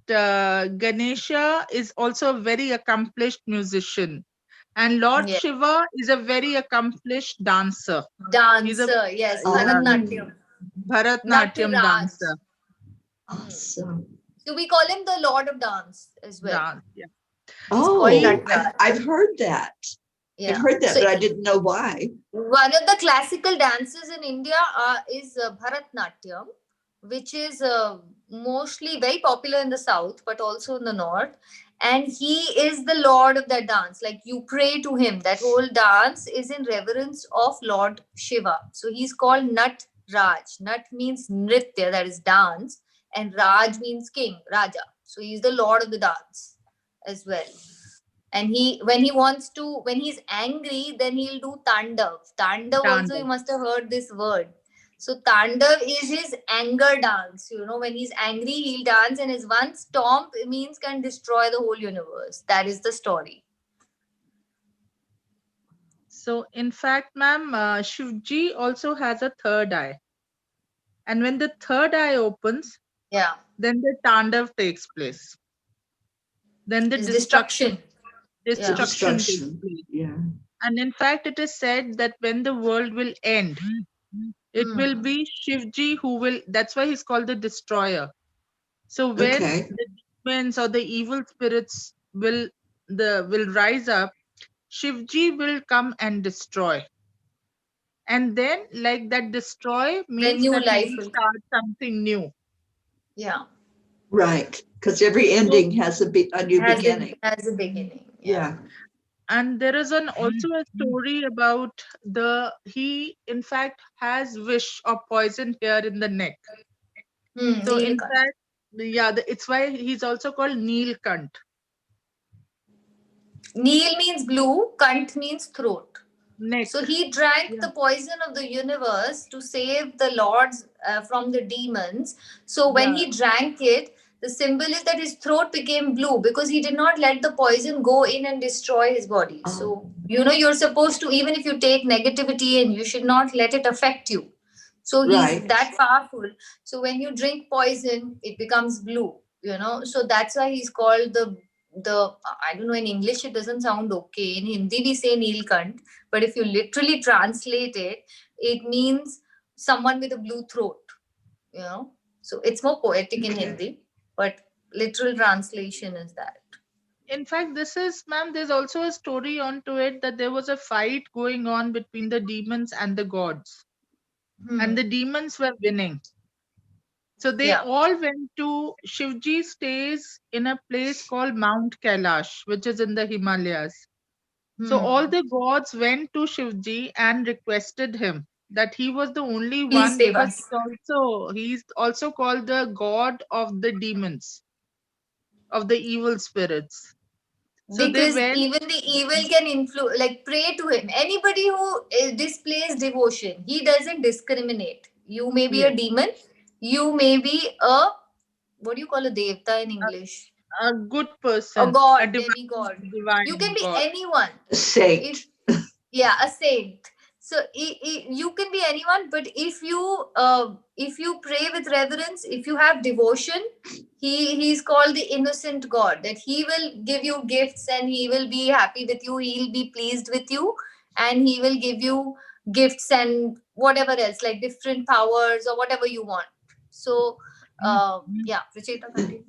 Ganesha is also a very accomplished musician. And Lord Yeah. Shiva is a very accomplished dancer. He's a Dancer, yes. Bharatnatyam. Bharatnatyam Natya Raj. dancer. Awesome. So we call him the Lord of Dance as well. Dance, yeah. He's called Oh, Natraj. I've heard that. I've Yeah. heard that, So but I didn't know why. one of the classical dances in India is Bharatnatyam, which is mostly very popular in the south, but also in the north. And he is the lord of that dance. Like you pray to him. That whole dance is in reverence of Lord Shiva. So he's called Nat Raj. Nat means nritya, that is dance, and Raj means king, Raja. So he's the lord of the dance as well. And he, when he wants to, when he's angry, then he'll do tandav also. You Tanda. must have heard this word. So tandav is his anger dance. When he's angry, he'll dance, and his one stomp means can destroy the whole universe. That is the story. So, in fact, ma'am, Shivji also has a third eye. And when the third eye opens, Yeah. then the Tandav takes place. Then the It's destruction. The Yeah. destruction takes destruction. place. Yeah. And in fact, it is said that when the world will end, it will Hmm. be Shivji who will, that's why he's called the destroyer. So when Okay. the demons or the evil spirits will rise up, Shivji will come and destroy. And then, like that, destroy Then means new that life we will come. start something new. Yeah. Right. Because every So, ending has a new beginning. Has a beginning. Yeah. Yeah. and there is also a story about he in fact has wish or poison here in the neck. So in Neelkant. fact, yeah, it's why he's also called Neelkant. Neel means blue, Kant means throat. Neck. So he drank Yeah. the poison of the universe to save the lords from the demons. So when Yeah. he drank it, the symbol is that his throat became blue because he did not let the poison go in and destroy his body. Oh, So, you're supposed to, even if you take negativity in, you should not let it affect you. So he's right. that powerful. So when you drink poison, it becomes blue, So that's why he's called the I don't know, in English it doesn't sound okay. In Hindi we say Neelkant, but if you literally translate it, it means someone with a blue throat, you know. So it's more poetic in Okay. Hindi, but literal translation is that. In fact, this is, ma'am, there's also a story onto it that there was a fight going on between the demons and the gods, and Hmm. the demons were winning. So they Yeah. all went to Shivji stays in a place called Mount Kailash, which is in the Himalayas. So all Hmm. the gods went to Shivji and requested him that he was the only Please one, save because us. he's also called the god of the demons, of the evil spirits. So they Because went. even the evil can influence, like pray to him. Anybody who displays devotion, he doesn't discriminate. You may be a Yes, demon, you may be a, what do you call a devta in a, English? a good A person, a god, demigod. You can divine be god. anyone. A If saint. Yeah, a saint. So you can be anyone, but if you pray with reverence, if you have devotion, he's called the innocent god, that he will give you gifts and he will be happy with you, he'll be pleased with you, and he will give you gifts and whatever else, like different powers or whatever you want. So yeah, Rachita, continue.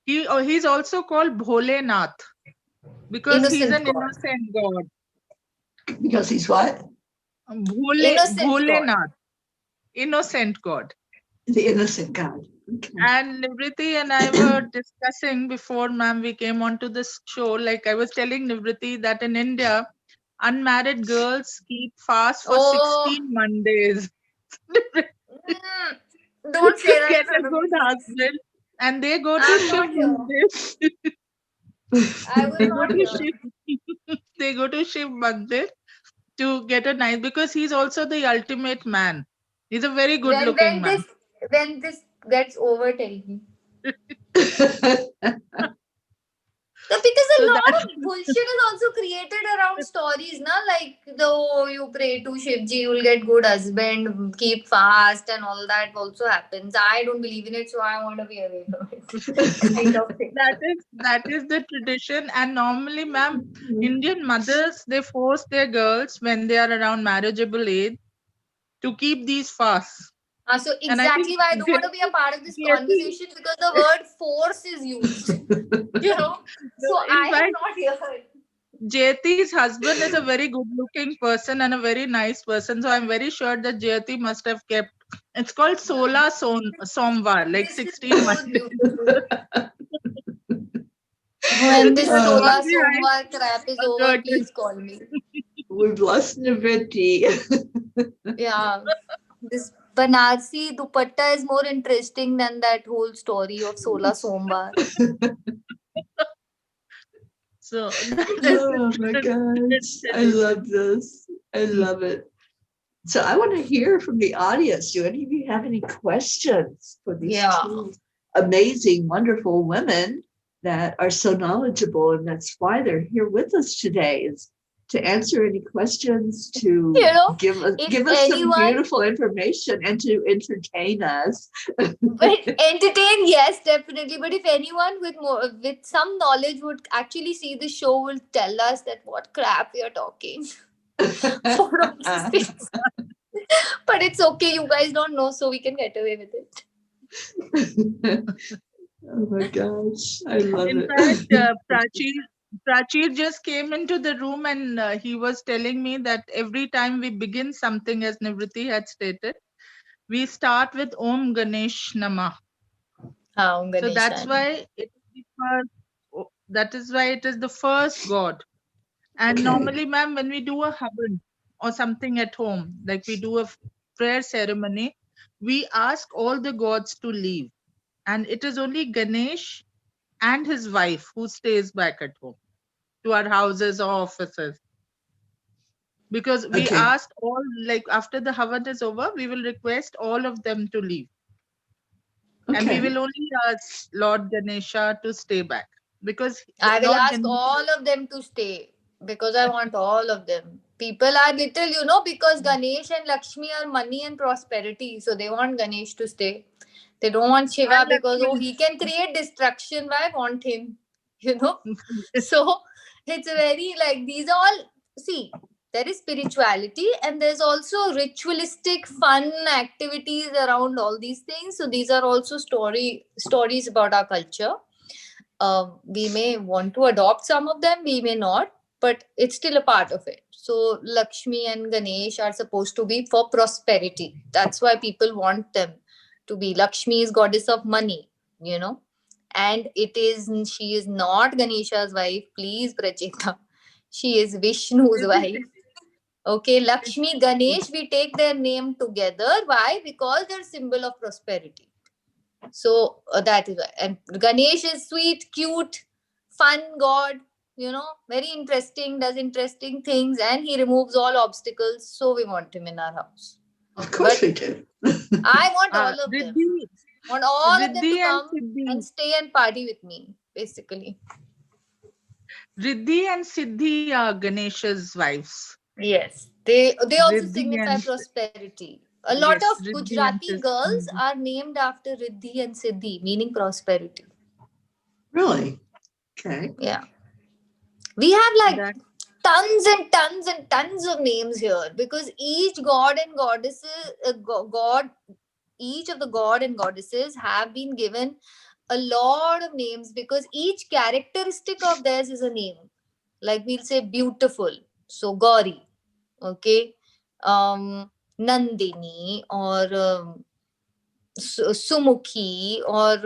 He's also called Bholenath because he's Innocent an god. innocent god. Because he's what? Innocent god. Bholenath, innocent god. The innocent God. Okay. And Nivriti and I were discussing before, ma'am, we came onto this show. Like I was telling Nivriti that in India, unmarried girls keep fast for Oh, 16 Mondays mm, don't say to that get in front a of me, good please. husband. And they go to I'm Shiv not here. Mandir. I was They go not to here. Shiv. They go to Shiv Mandir to get a nice, because he's also the ultimate man. He's a very good When looking when man. this when this gets over, tell me. So because a So lot that of bullshit is also created around stories, na, like the, oh, you pray to Shivji, you'll get good husband, keep fast, and all that also happens. I don't believe in it, so I want to be away from it, kind of thing. that is the tradition. And normally, ma'am, Indian mothers, they force their girls when they are around marriageable age to keep these fasts. So And I think exactly why I don't they want to have be a to, part of this we have to conversation, because the word force is used, you know. no, So in I am fact, not here. Jyati's husband is a very good-looking person and a very nice person, so I'm very sure that Jyati must have kept. It's called Somvar, like This is 16 so Mondays. beautiful. When this That Uh, gone Sola behind Somvar crap is a over, curtain. please call me. we've lost Niviti. Yeah. This Banarsi dupatta is more interesting than that whole story of Sola Somvar. So that is Oh my gosh. I love this. I love it. So I want to hear from the audience. Do any of you have any questions for these Yeah. two amazing, wonderful women that are so knowledgeable? And that's why they're here with us today, is to answer any questions, to You know, if give us some anyone, beautiful information and to entertain us. but entertain, yes, definitely. But if anyone with more, with some knowledge would actually see the show, will tell us that what crap we are talking for all these things. But it's okay, you guys don't know, so we can get away with it. Oh my gosh, I love In it. fact, Prachir just came into the room and he was telling me that every time we begin something, as Nivriti had stated, we start with Om Ganesh Namah. Om So that's Ganeshan. why it is the first. That is why it is the first God. And Okay. normally, ma'am, when we do a havan or something at home, like we do a prayer ceremony, we ask all the gods to leave, and it is only Ganesh and his wife who stays back at home to our houses or offices, because we Okay. asked all, like after the havan is over, we will request all of them to leave, and we Okay. will only ask Lord Ganesha to stay back, because I will Lord ask Ganesha. all of them to stay because I want all of them. People are little, because Ganesh and Lakshmi are money and prosperity. So they want Ganesh to stay. They don't want Shiva And because, oh, Lakshmi. he can create destruction. Why want him? You know? So it's very like these all, see, there is spirituality and there's also ritualistic fun activities around all these things. So these are also stories about our culture. We may want to adopt some of them, we may not, but it's still a part of it. So Lakshmi and Ganesh are supposed to be for prosperity. That's why people want them to be. Lakshmi is goddess of money, you know, and she is not Ganesha's wife. Please, Prachita, she is Vishnu's wife. Okay, Lakshmi, Ganesh, we take their name together. Why? Because they're symbol of prosperity. So that is why. And Ganesh is sweet, cute, fun god, very interesting, does interesting things, and he removes all obstacles. So we want him in our house. Of course But we do. I want all of them. Riddhi, Want all of them to Riddhi and come and Siddhi. stay and party with me, basically. Riddhi and Siddhi are Ganesha's wives. Yes. They also Riddhi signify and prosperity. A lot yes, of Riddhi and Gujarati girls Siddhi. are named after Riddhi and Siddhi, meaning prosperity. Really? Okay. Yeah. We have like That tons and tons and tons of names here because each god and goddesses god each of the god and goddesses have been given a lot of names because each characteristic of theirs is a name. Like we'll say beautiful, so Gauri. Okay. Nandini, or Sumukhi, or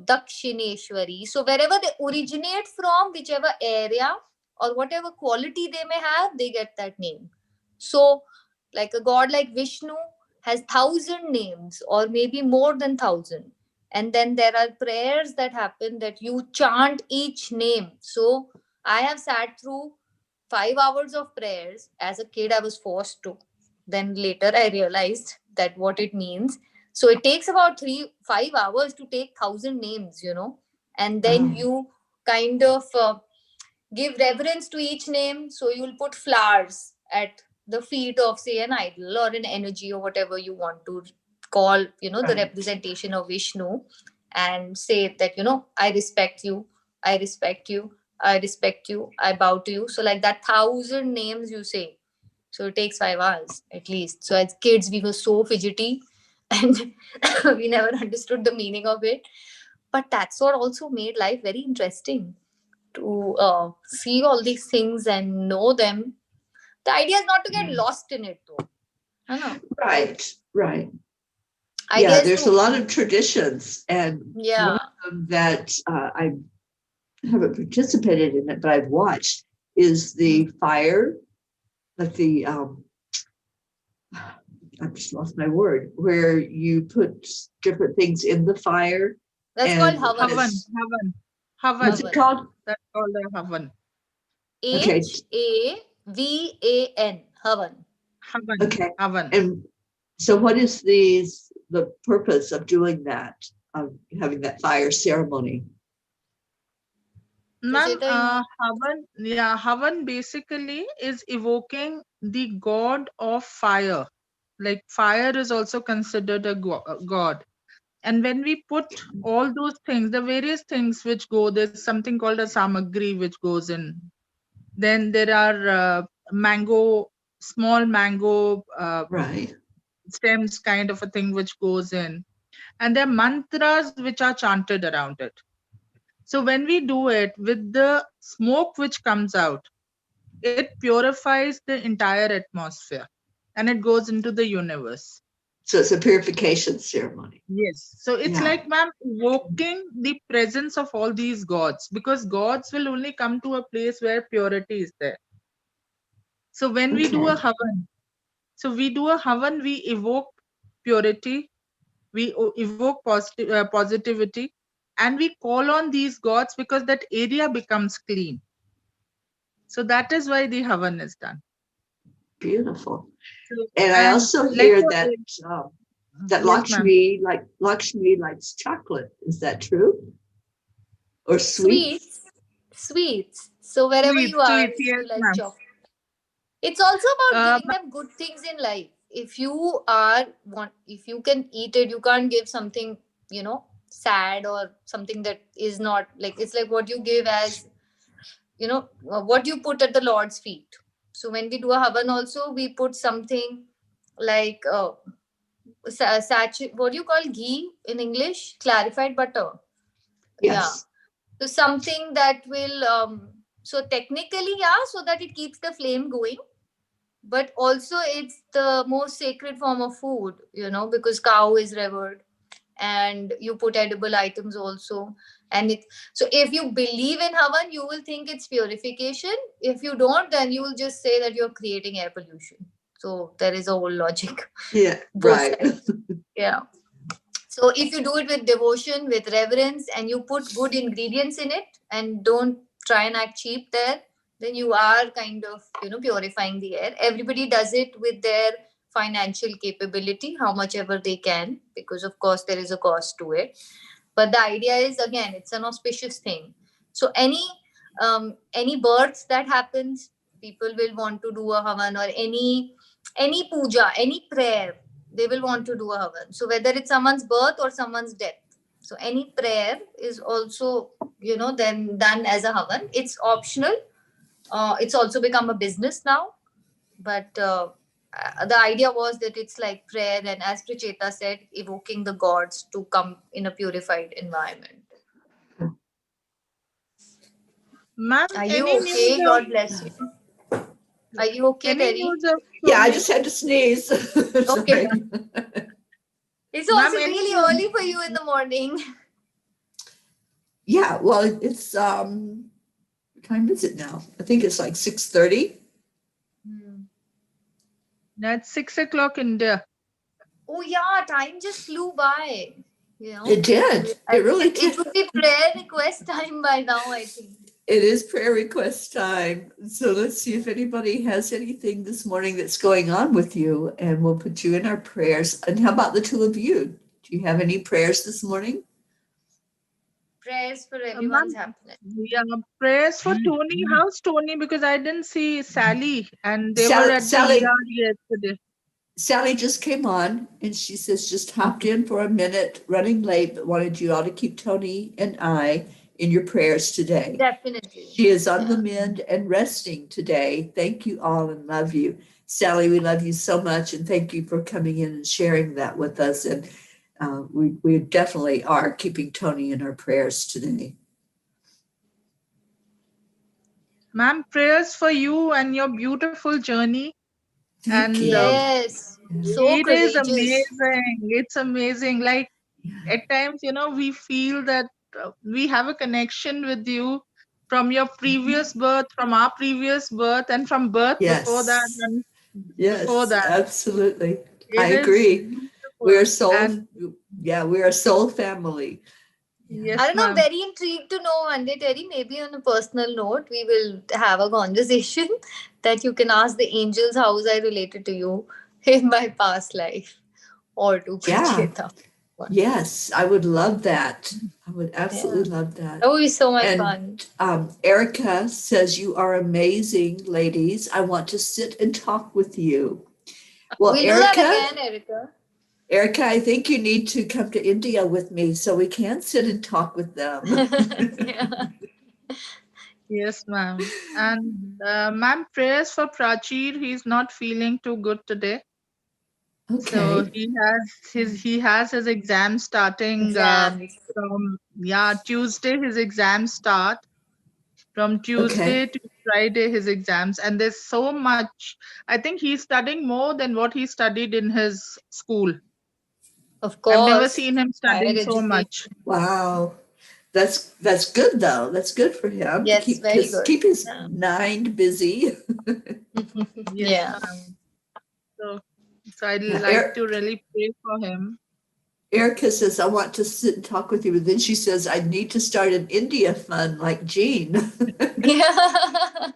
Dakshineshwari. So wherever they originate from, whichever area or whatever quality they may have, they get that name. So, like a god like Vishnu has 1,000 names, or maybe more than 1,000. And then there are prayers that happen that you chant each name. So I have sat through 5 hours of prayers. As a kid, I was forced to. Then later, I realized that what it means. So it takes about 5 hours to take 1,000 names, and then you kind of give reverence to each name. So you'll put flowers at the feet of, say, an idol or an energy or whatever you want to call, the Right. representation of Vishnu, and say that, I respect you, I respect you, I respect you, I bow to you. So, like that 1,000 names you say. So it takes 5 hours at least. So as kids, we were so fidgety and we never understood the meaning of it. But that's what also made life very interesting, to see all these things and know them. The idea is not to get lost in it, though. I know. Right. Idea Yeah, is there's a to, lot of traditions, and one yeah. of them that I haven't participated in it, but I've watched is the fire, like the I just lost my word, where you put different things in the fire. That's and called Havan. Havan. What's it called? That's called a Havan. Okay. Havan. Havan. Okay. Havan. And so what is the purpose of doing that, of having that fire ceremony? Ma'am, Pracheta, Havan basically is evoking the god of fire. Like fire is also considered a god. And when we put all those things, the various things which go, there's something called a samagri which goes in. Then there are small mango Right. stems kind of a thing which goes in. And there are mantras which are chanted around it. So when we do it with the smoke which comes out, it purifies the entire atmosphere and it goes into the universe. So it's a purification ceremony. Yes. So it's like, ma'am, evoking the presence of all these gods, because gods will only come to a place where purity is there. So when we do a Havan, we evoke purity, we evoke positivity, and we call on these gods because that area becomes clean. So that is why the Havan is done. Beautiful. So, and I also hear that yes, Lakshmi likes chocolate. Is that true? Or sweets? Sweets. So wherever you are, yes, you like ma'am. chocolate. It's also about giving them good things in life. If you can eat it, you can't give something, sad or something that is not like, it's like what you give as, what you put at the Lord's feet. So when we do a Havan also, we put something like what do you call ghee in English? Clarified butter. Yes. Yeah. So something that will so technically, so that it keeps the flame going, but also it's the most sacred form of food, because cow is revered, and you put edible items also. So if you believe in Havan, you will think it's purification. If you don't, then you will just say that you're creating air pollution. So there is a whole logic. Yeah, Both right. sides. Yeah. So if you do it with devotion, with reverence, and you put good ingredients in it and don't try and act cheap there, then you are kind of, purifying the air. Everybody does it with their financial capability, how much ever they can, because of course there is a cost to it. But the idea is, again, it's an auspicious thing. So any births that happens, people will want to do a Havan, or any puja, any prayer, they will want to do a Havan. So whether it's someone's birth or someone's death, so any prayer is also, then done as a Havan. It's optional. It's also become a business now. But the idea was that it's like prayer, and as Pracheta said, evoking the gods to come in a purified environment. Ma'am, Are you okay? God bless you. Are you okay, Teri? Yeah, I just had to sneeze. Okay. It's also really news? early for you in the morning. Yeah, well, it's what time is it now? I think it's like 6:30. That's 6 o'clock India. Oh yeah, time just flew by. It did. It really did. It would be prayer request time by now, I think. It is prayer request time. So let's see if anybody has anything this morning that's going on with you, and we'll put you in our prayers. And how about the two of you? Do you have any prayers this morning? Prayers for everyone's happiness. Yeah, prayers for Tony. How's Tony? Because I didn't see Sally, and they were at Sally, the ER yesterday. Sally just came on, and she says just hopped in for a minute, running late, but wanted you all to keep Tony and I in your prayers today. Definitely. She is on the mend and resting today. Thank you all and love you. Sally, we love you so much, and thank you for coming in and sharing that with us. And we definitely are keeping Tony in our prayers today. Ma'am, prayers for you and your beautiful journey. Thank And you. Yes. Yeah. So it is courageous. amazing. It's amazing. Like Yeah. at times, we feel that we have a connection with you from your previous birth, from our previous birth, and from birth before that, Yes. and before Yes, that. absolutely. I It is agree. We beautiful. are soul, And yeah, we are soul family. Yeah. I yes, don't know, I'm ma'am. very intrigued to know one day, Terry. Maybe on a personal note, we will have a conversation that you can ask the angels how was I related to you in my past life or to Yeah. Pracheta. Yes, I would love that. I would Yeah. absolutely love That that. would be so much And fun. Erica says, you are amazing, ladies. I want to sit and talk with you. Well, We'll do that Erica, again, Erica. I think you need to come to India with me so we can sit and talk with them. Yeah. Yes, ma'am. And ma'am, prayers for Prachir. He's not feeling too good today. So Okay. he has his exam starting Exams. from Tuesday. His exams start from Okay. Tuesday to Friday. His exams, and there's so much. I think he's studying more than what he studied in his school. Of I've never course. seen him Higher studying so education. much. Wow. That's good though. That's good for him to Yes, very good. keep his Yeah. mind busy. Yes, Yeah. ma'am. So I'd Yeah, like to really pray for him. Erica says I want to sit and talk with you, but then she says I need to start an India fund like Jean. Yeah.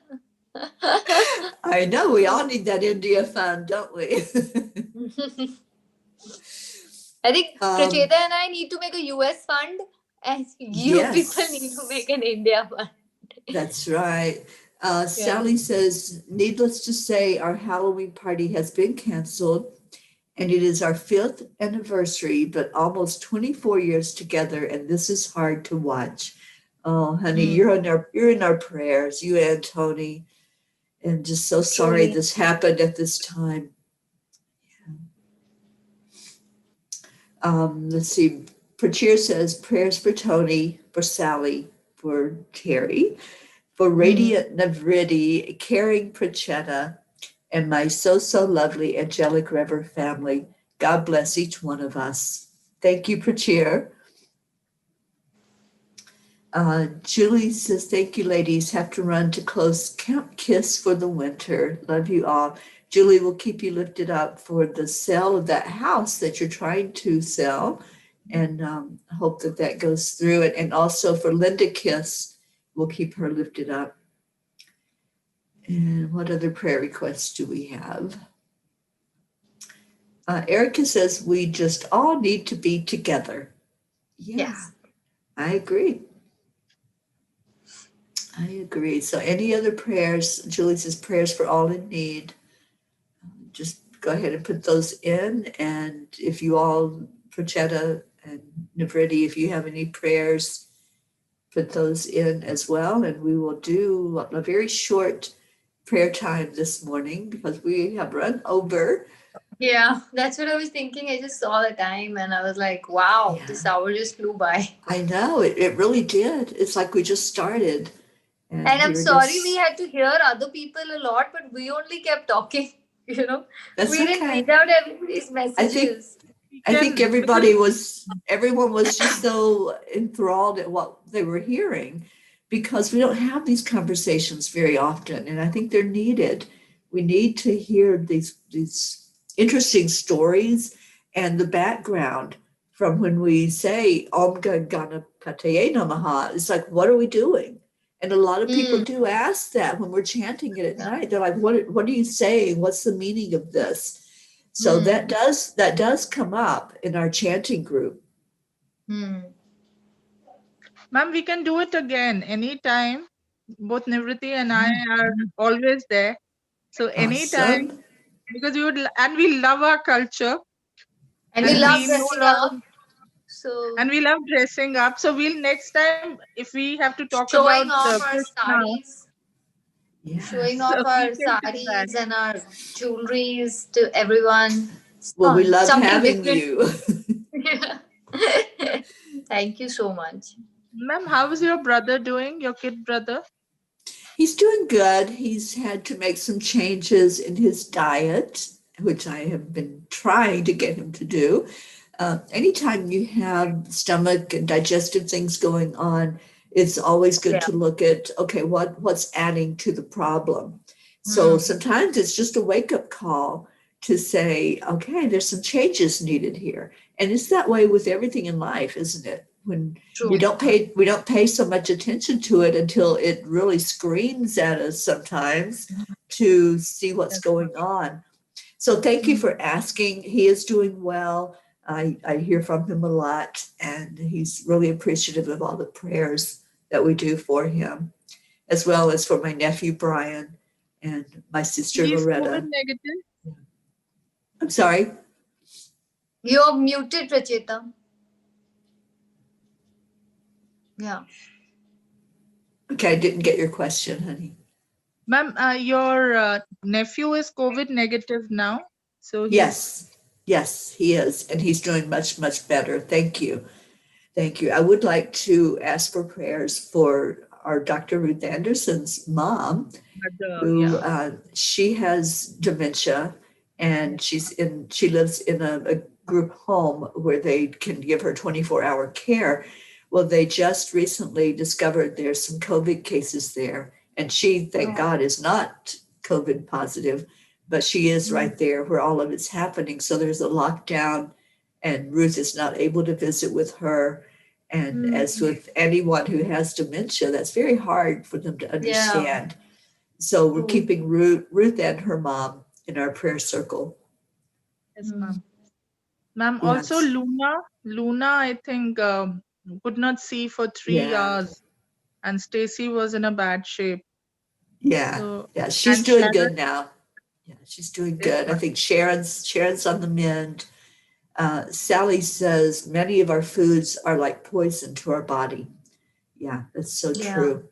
I know we all need that India fund, don't we? I think um, Pracheta and I need to make a US fund, and you people need to yes, make an India fund. that's right. Yeah. Sally says, needless to say, our Halloween party has been canceled. And it is our fifth anniversary, but almost 24 years together, and this is hard to watch. Oh, honey, Mm, you're in our prayers, you and Tony, and just so sorry truly. this happened at this time. Let's see. Prachir says prayers for Tony, for Sally, for Terry, for Mm. Radiant Navriti, caring Prachetta, and my so lovely angelic Rever family. God bless each one of us. Thank you, Prachir. Julie says, thank you, ladies. Have to run to close Camp Kiss for the winter. Love you all. Julie will keep you lifted up for the sale of that house that you're trying to sell, and hope that that goes through. And also for Linda Kiss, we'll keep her lifted up. And what other prayer requests do we have? Erica says, we just all need to be together. Yeah, Yes. I agree. I agree. So, any other prayers? Julie says prayers for all in need. Just go ahead and put those in. And if you all, Prachetta and Navriti, if you have any prayers, put those in as well. And we will do a very short prayer time this morning because we have run over. Yeah, that's what I was thinking. I just saw the time and I was like, wow, Yeah, this hour just flew by. I know it really did. It's like we just started And and we I'm were sorry we just, had to hear other people a lot, but we only kept talking, you know. that's We didn't read okay. out everybody's I think messages. We I think can because everyone was just so enthralled at what they were hearing because we don't have these conversations very often. And I think they're needed. We need to hear these interesting stories and the background from when we say Om Ganapataye Namaha. It's like, what are we doing? And a lot of people Hmm. do ask that when we're chanting it at night. They're like, what are you saying? What's the meaning of this? So Hmm. that does come up in our chanting group. Hmm. ma'am, we can do it again anytime. Both Nivriti and I are always there. So anytime, Awesome. because and we love our culture, And we and love we know a dressing lot up. of, So and we love dressing up. So we'll next time, if we have to talk about showing off our Krishna, saris, showing Yes. so off we our can do that. saris and our jewelries to everyone. Well, we love Something having different. you. Yeah. Thank you so much. Ma'am, how is your brother doing? Your kid brother? He's doing good. He's had to make some changes in his diet, which I have been trying to get him to do. Anytime you have stomach and digestive things going on, it's always good Yeah. to look at, okay, what's adding to the problem. So Hmm. sometimes it's just a wake-up call to say, okay, there's some changes needed here. And it's that way with everything in life, isn't it? When True. we don't pay so much attention to it until it really screams at us sometimes to see what's Yes, going on. So thank you for asking. He is doing well. I hear from him a lot, and he's really appreciative of all the prayers that we do for him, as well as for my nephew Brian and my sister He's COVID Loretta. negative. I'm sorry. You're muted, Pracheta. Yeah. Okay, I didn't get your question, honey. Ma'am, your nephew is COVID negative now. So Yes, he is, and he's doing much, much better. Thank you. Thank you. I would like to ask for prayers for our Dr. Ruth Anderson's mom, who yeah. she has dementia, and she lives in a group home where they can give her 24-hour care. Well, they just recently discovered there's some COVID cases there, and she, thank God, is not COVID positive, but she is right there where all of it's happening. So there's a lockdown, and Ruth is not able to visit with her. And as with anyone who has dementia, that's very hard for them to understand. So we're keeping Ruth and her mom in our prayer circle. Yes, ma'am. Ma'am, also Yes. Luna, I think could not see for 3 Yeah. hours, and Stacy was in a bad shape. Yeah. So, Yeah. She's and doing Sharon, good now. Yeah, she's doing yes, good. I ma'am. think Sharon's on the mend. Sally says many of our foods are like poison to our body. Yeah, that's so Yeah. true.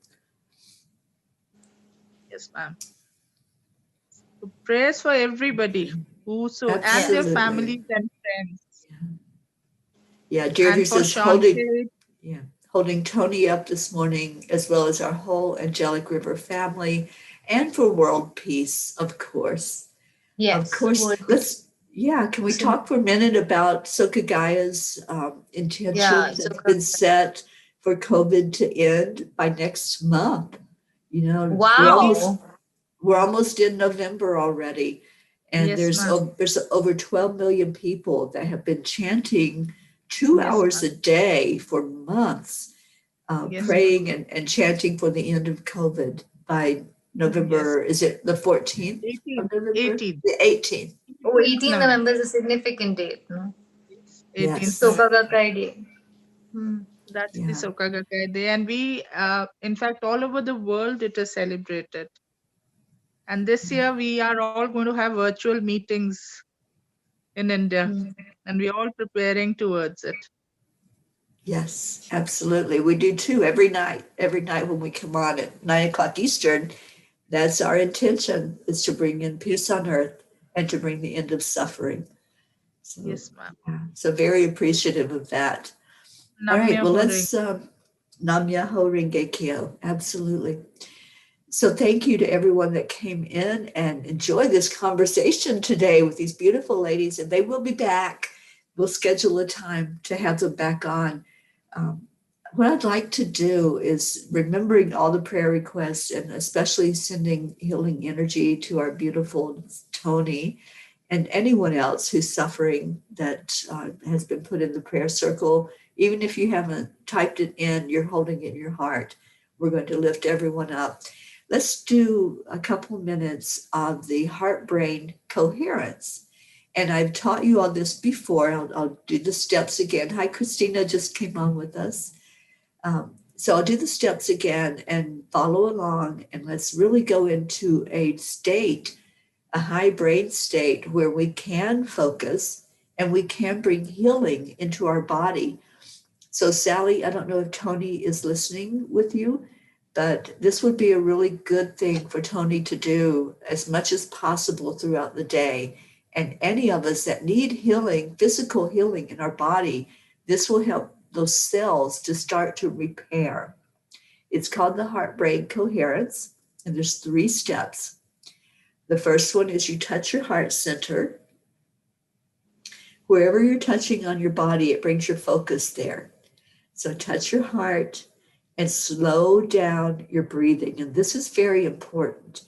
Yes, ma'am. So prayers for everybody, whoso and their Absolutely. families and friends, Yeah, Deirdre and for says Shante. holding Tony up this morning, as well as our whole Angelic River family, and for world peace, of course. Of Yes. course, can we talk for a minute about Sokagaya's intention Yeah. that's been set for COVID to end by next month? You know, Wow. we're almost in November already, and Yes, ma'am. there's over 12 million people that have been chanting 2 Yes, hours ma'am. a day for months, Yes, ma'am. praying and chanting for the end of COVID by November. Is it the 14th of 18th. November? 18th. The 18th. Oh, 18 November. November is a significant date, no? Yes, 18th Yes. November. Soka Gakkai Day. That's the Yeah. Soka Gakkai Day. And we, in fact, all over the world, it is celebrated. And this year, we are all going to have virtual meetings in India, and we're all preparing towards it. Yes, absolutely. We do too every night. Every night when we come on at 9 o'clock Eastern, that's our intention, is to bring in peace on earth and to bring the end of suffering. So, Yes, ma'am. yeah, so very appreciative of that. All right, well, let's Nam Myoho Renge Kyo. Absolutely. So thank you to everyone that came in and enjoyed this conversation today with these beautiful ladies, and they will be back. We'll schedule a time to have them back on. What I'd like to do is remembering all the prayer requests and especially sending healing energy to our beautiful Tony and anyone else who's suffering that has been put in the prayer circle. Even if you haven't typed it in, you're holding it in your heart. We're going to lift everyone up. Let's do a couple minutes of the heart-brain coherence. And I've taught you all this before. I'll do the steps again. Hi, Christina just came on with us. So I'll do the steps again and follow along. And let's really go into a state, a high brain state where we can focus and we can bring healing into our body. So Sally, I don't know if Tony is listening with you, but this would be a really good thing for Tony to do as much as possible throughout the day. And any of us that need healing, physical healing in our body, this will help those cells to start to repair. It's called the heart-brain coherence. And there's 3 steps. The first one is you touch your heart center. Wherever you're touching on your body, it brings your focus there. So touch your heart and slow down your breathing. And this is very important.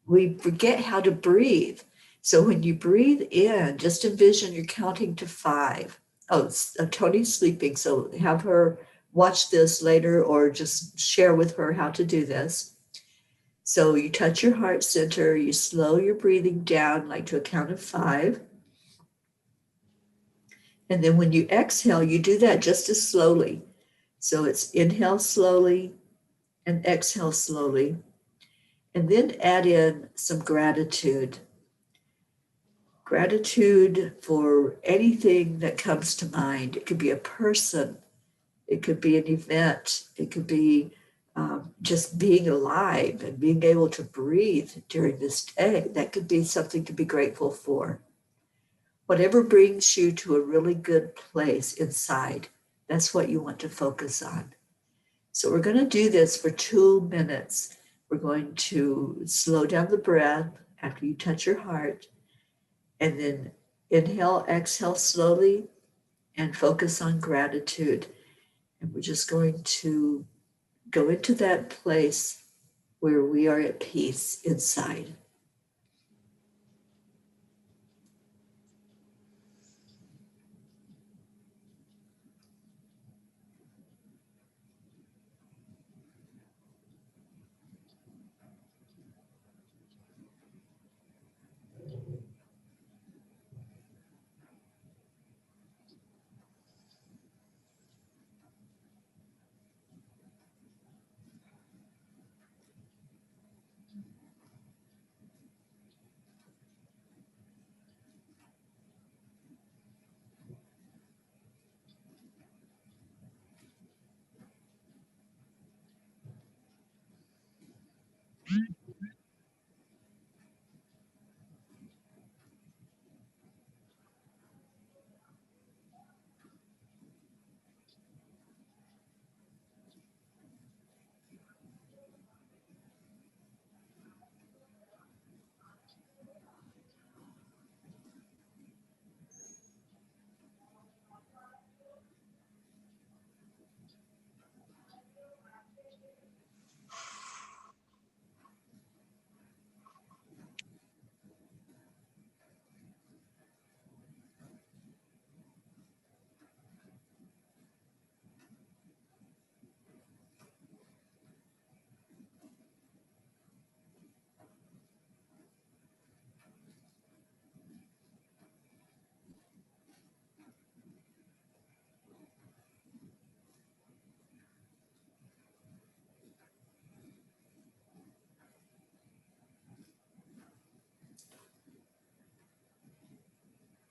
We forget how to breathe. So when you breathe in, just envision you're counting to 5. Oh, Tony's sleeping, so have her watch this later or just share with her how to do this. So you touch your heart center, you slow your breathing down like to a count of 5. And then when you exhale, you do that just as slowly. So it's inhale slowly and exhale slowly. And then add in some gratitude. Gratitude for anything that comes to mind. It could be a person, it could be an event, it could be just being alive and being able to breathe during this day. That could be something to be grateful for. Whatever brings you to a really good place inside, that's what you want to focus on. So we're going to do this for 2 minutes. We're going to slow down the breath after you touch your heart, and then inhale, exhale slowly, and focus on gratitude. And we're just going to go into that place where we are at peace inside.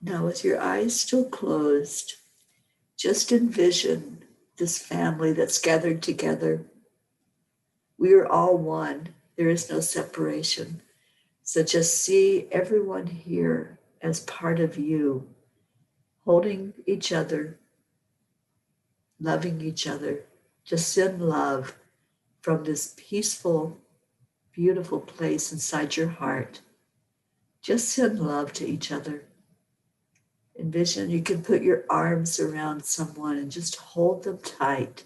Now, with your eyes still closed, just envision this family that's gathered together. We are all one. There is no separation. So just see everyone here as part of you, holding each other, loving each other. Just send love from this peaceful, beautiful place inside your heart. Just send love to each other. Envision you can put your arms around someone and just hold them tight.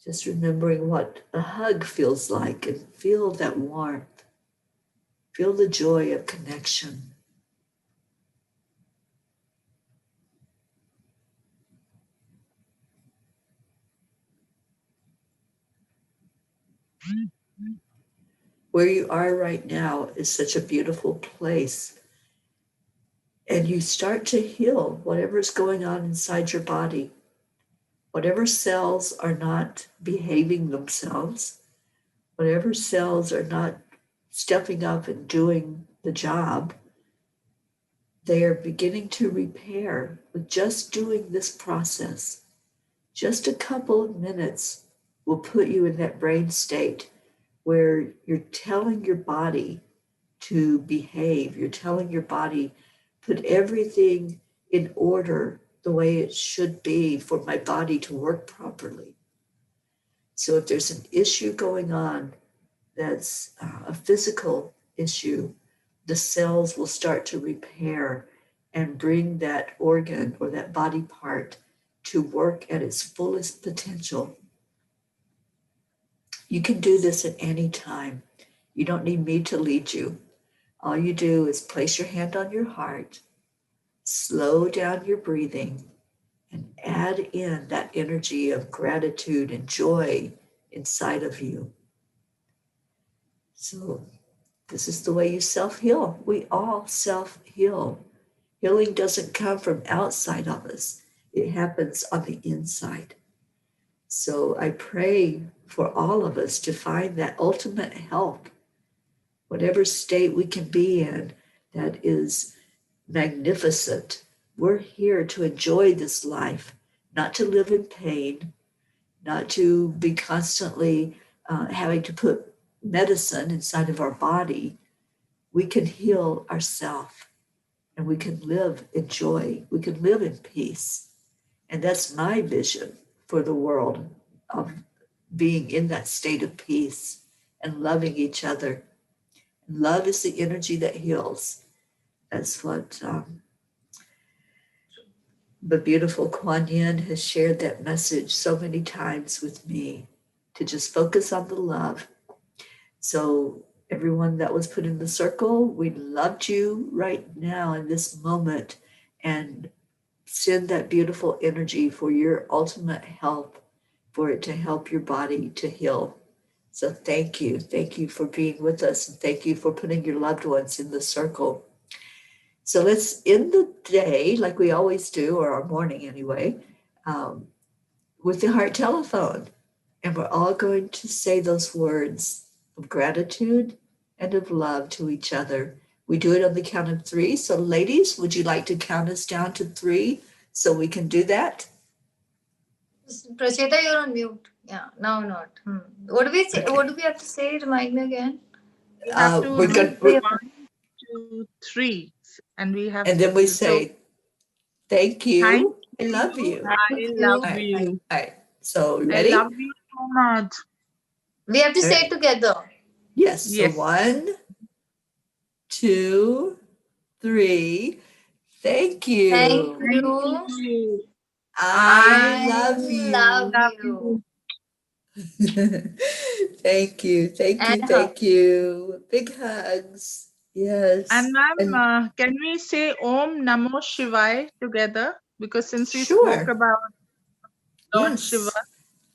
Just remembering what a hug feels like and feel that warmth. Feel the joy of connection. Where you are right now is such a beautiful place. And you start to heal whatever's going on inside your body. Whatever cells are not behaving themselves, whatever cells are not stepping up and doing the job, they are beginning to repair with just doing this process. Just a couple of minutes will put you in that brain state where you're telling your body to behave. You're telling your body, put everything in order the way it should be for my body to work properly. So if there's an issue going on, that's a physical issue, the cells will start to repair and bring that organ or that body part to work at its fullest potential. You can do this at any time. You don't need me to lead you. All you do is place your hand on your heart, slow down your breathing, and add in that energy of gratitude and joy inside of you. So, this is the way you self heal. We all self heal. Healing doesn't come from outside of us, it happens on the inside. So, I pray for all of us to find that ultimate health, whatever state we can be in, that is magnificent. We're here to enjoy this life, not to live in pain, not to be constantly having to put medicine inside of our body. We can heal ourselves and we can live in joy. We can live in peace. And that's my vision for the world, of being in that state of peace and loving each other. Love is the energy that heals. That's what the beautiful Kuan Yin has shared that message so many times with me, to just focus on the love. So everyone that was put in the circle, we loved you right now in this moment, and send that beautiful energy for your ultimate health, for it to help your body to heal. So thank you. Thank you for being with us, and thank you for putting your loved ones in the circle. So let's end the day like we always do, or our morning anyway, with the heart telephone. And we're all going to say those words of gratitude and of love to each other. We do it on the count of 3. So ladies, would you like to count us down to 3 so we can do that? Pracheta, you're on mute. Yeah, now not. What do we say? Okay. What do we have to say? Remind me again. We have to We're do good. 1, 2, 3, and we have And then we so say, thank thank you. I you. love you. I Thank love All you. right. you. All right. So I ready? love you so much. We have to All say right. it together. Yes. So Yes. 1, 2, 3. Thank Thank you. Thank you. you. I I love love you. Love you. you. Thank you. Thank you. And Thank you. Big hugs. And Yes. ma'am, And can we say Om Namo Shivaya together? Because since we spoke sure. about Lord Shiva, Yes.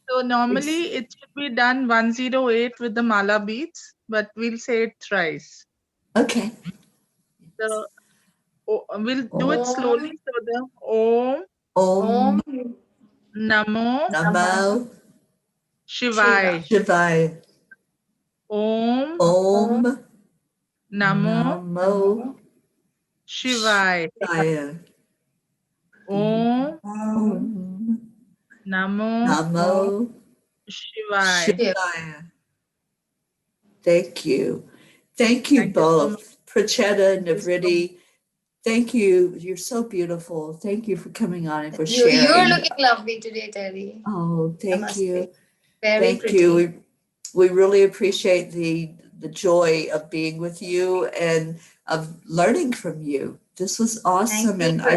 so Ex- normally it should be done 108 with the mala beads, but we'll say it thrice. Okay. So we'll do it Om. slowly. Om, So the Om Om Om Namo Namo Shivaya. Shiva. Shivaya. Om Om Om Namo Namo Shivaya. Shivaya. Om Om Namo Namo Shivaya. Shiva. Shivaya. Thank you. Thank you Thank you so much. both, Prachetta and Thank you so much. Navriti. Thank you. You're so beautiful. Thank you for coming on and for You're sharing. looking lovely today, Terry. Oh, I thank must say. you. Very Thank pretty. you. We really appreciate the joy of being with you and of learning from you. This was Thank awesome. you And for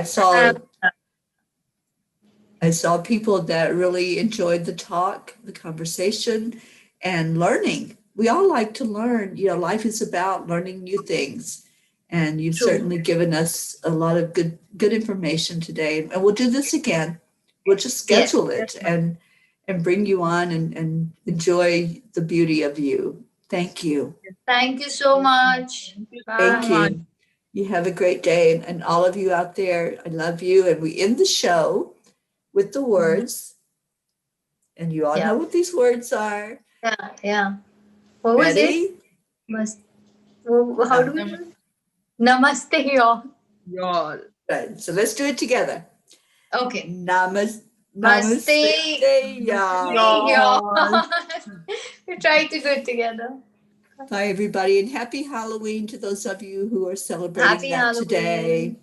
I saw people that really enjoyed the talk, the conversation, and learning. We all like to learn. You know, life is about learning new things. And you've True. certainly given us a lot of good information today. And we'll do this again. We'll just Yes. schedule it and bring you on and enjoy the beauty of you. Thank you. Thank you so much. Thank you so Thank Bye. much. you. You have a great day. And all of you out there, I love you. And we end the show with the words. And you all Yeah. know what these words are. Yeah. Yeah. What was it? Ready? Must. How do we do it? Namaste, y'all. Y'all. Right. So let's do it together. Okay. Namaste, Namaste, y'all. y'all. We tried to do it together. Bye, everybody, and happy Halloween to those of you who are celebrating Happy that today. Halloween.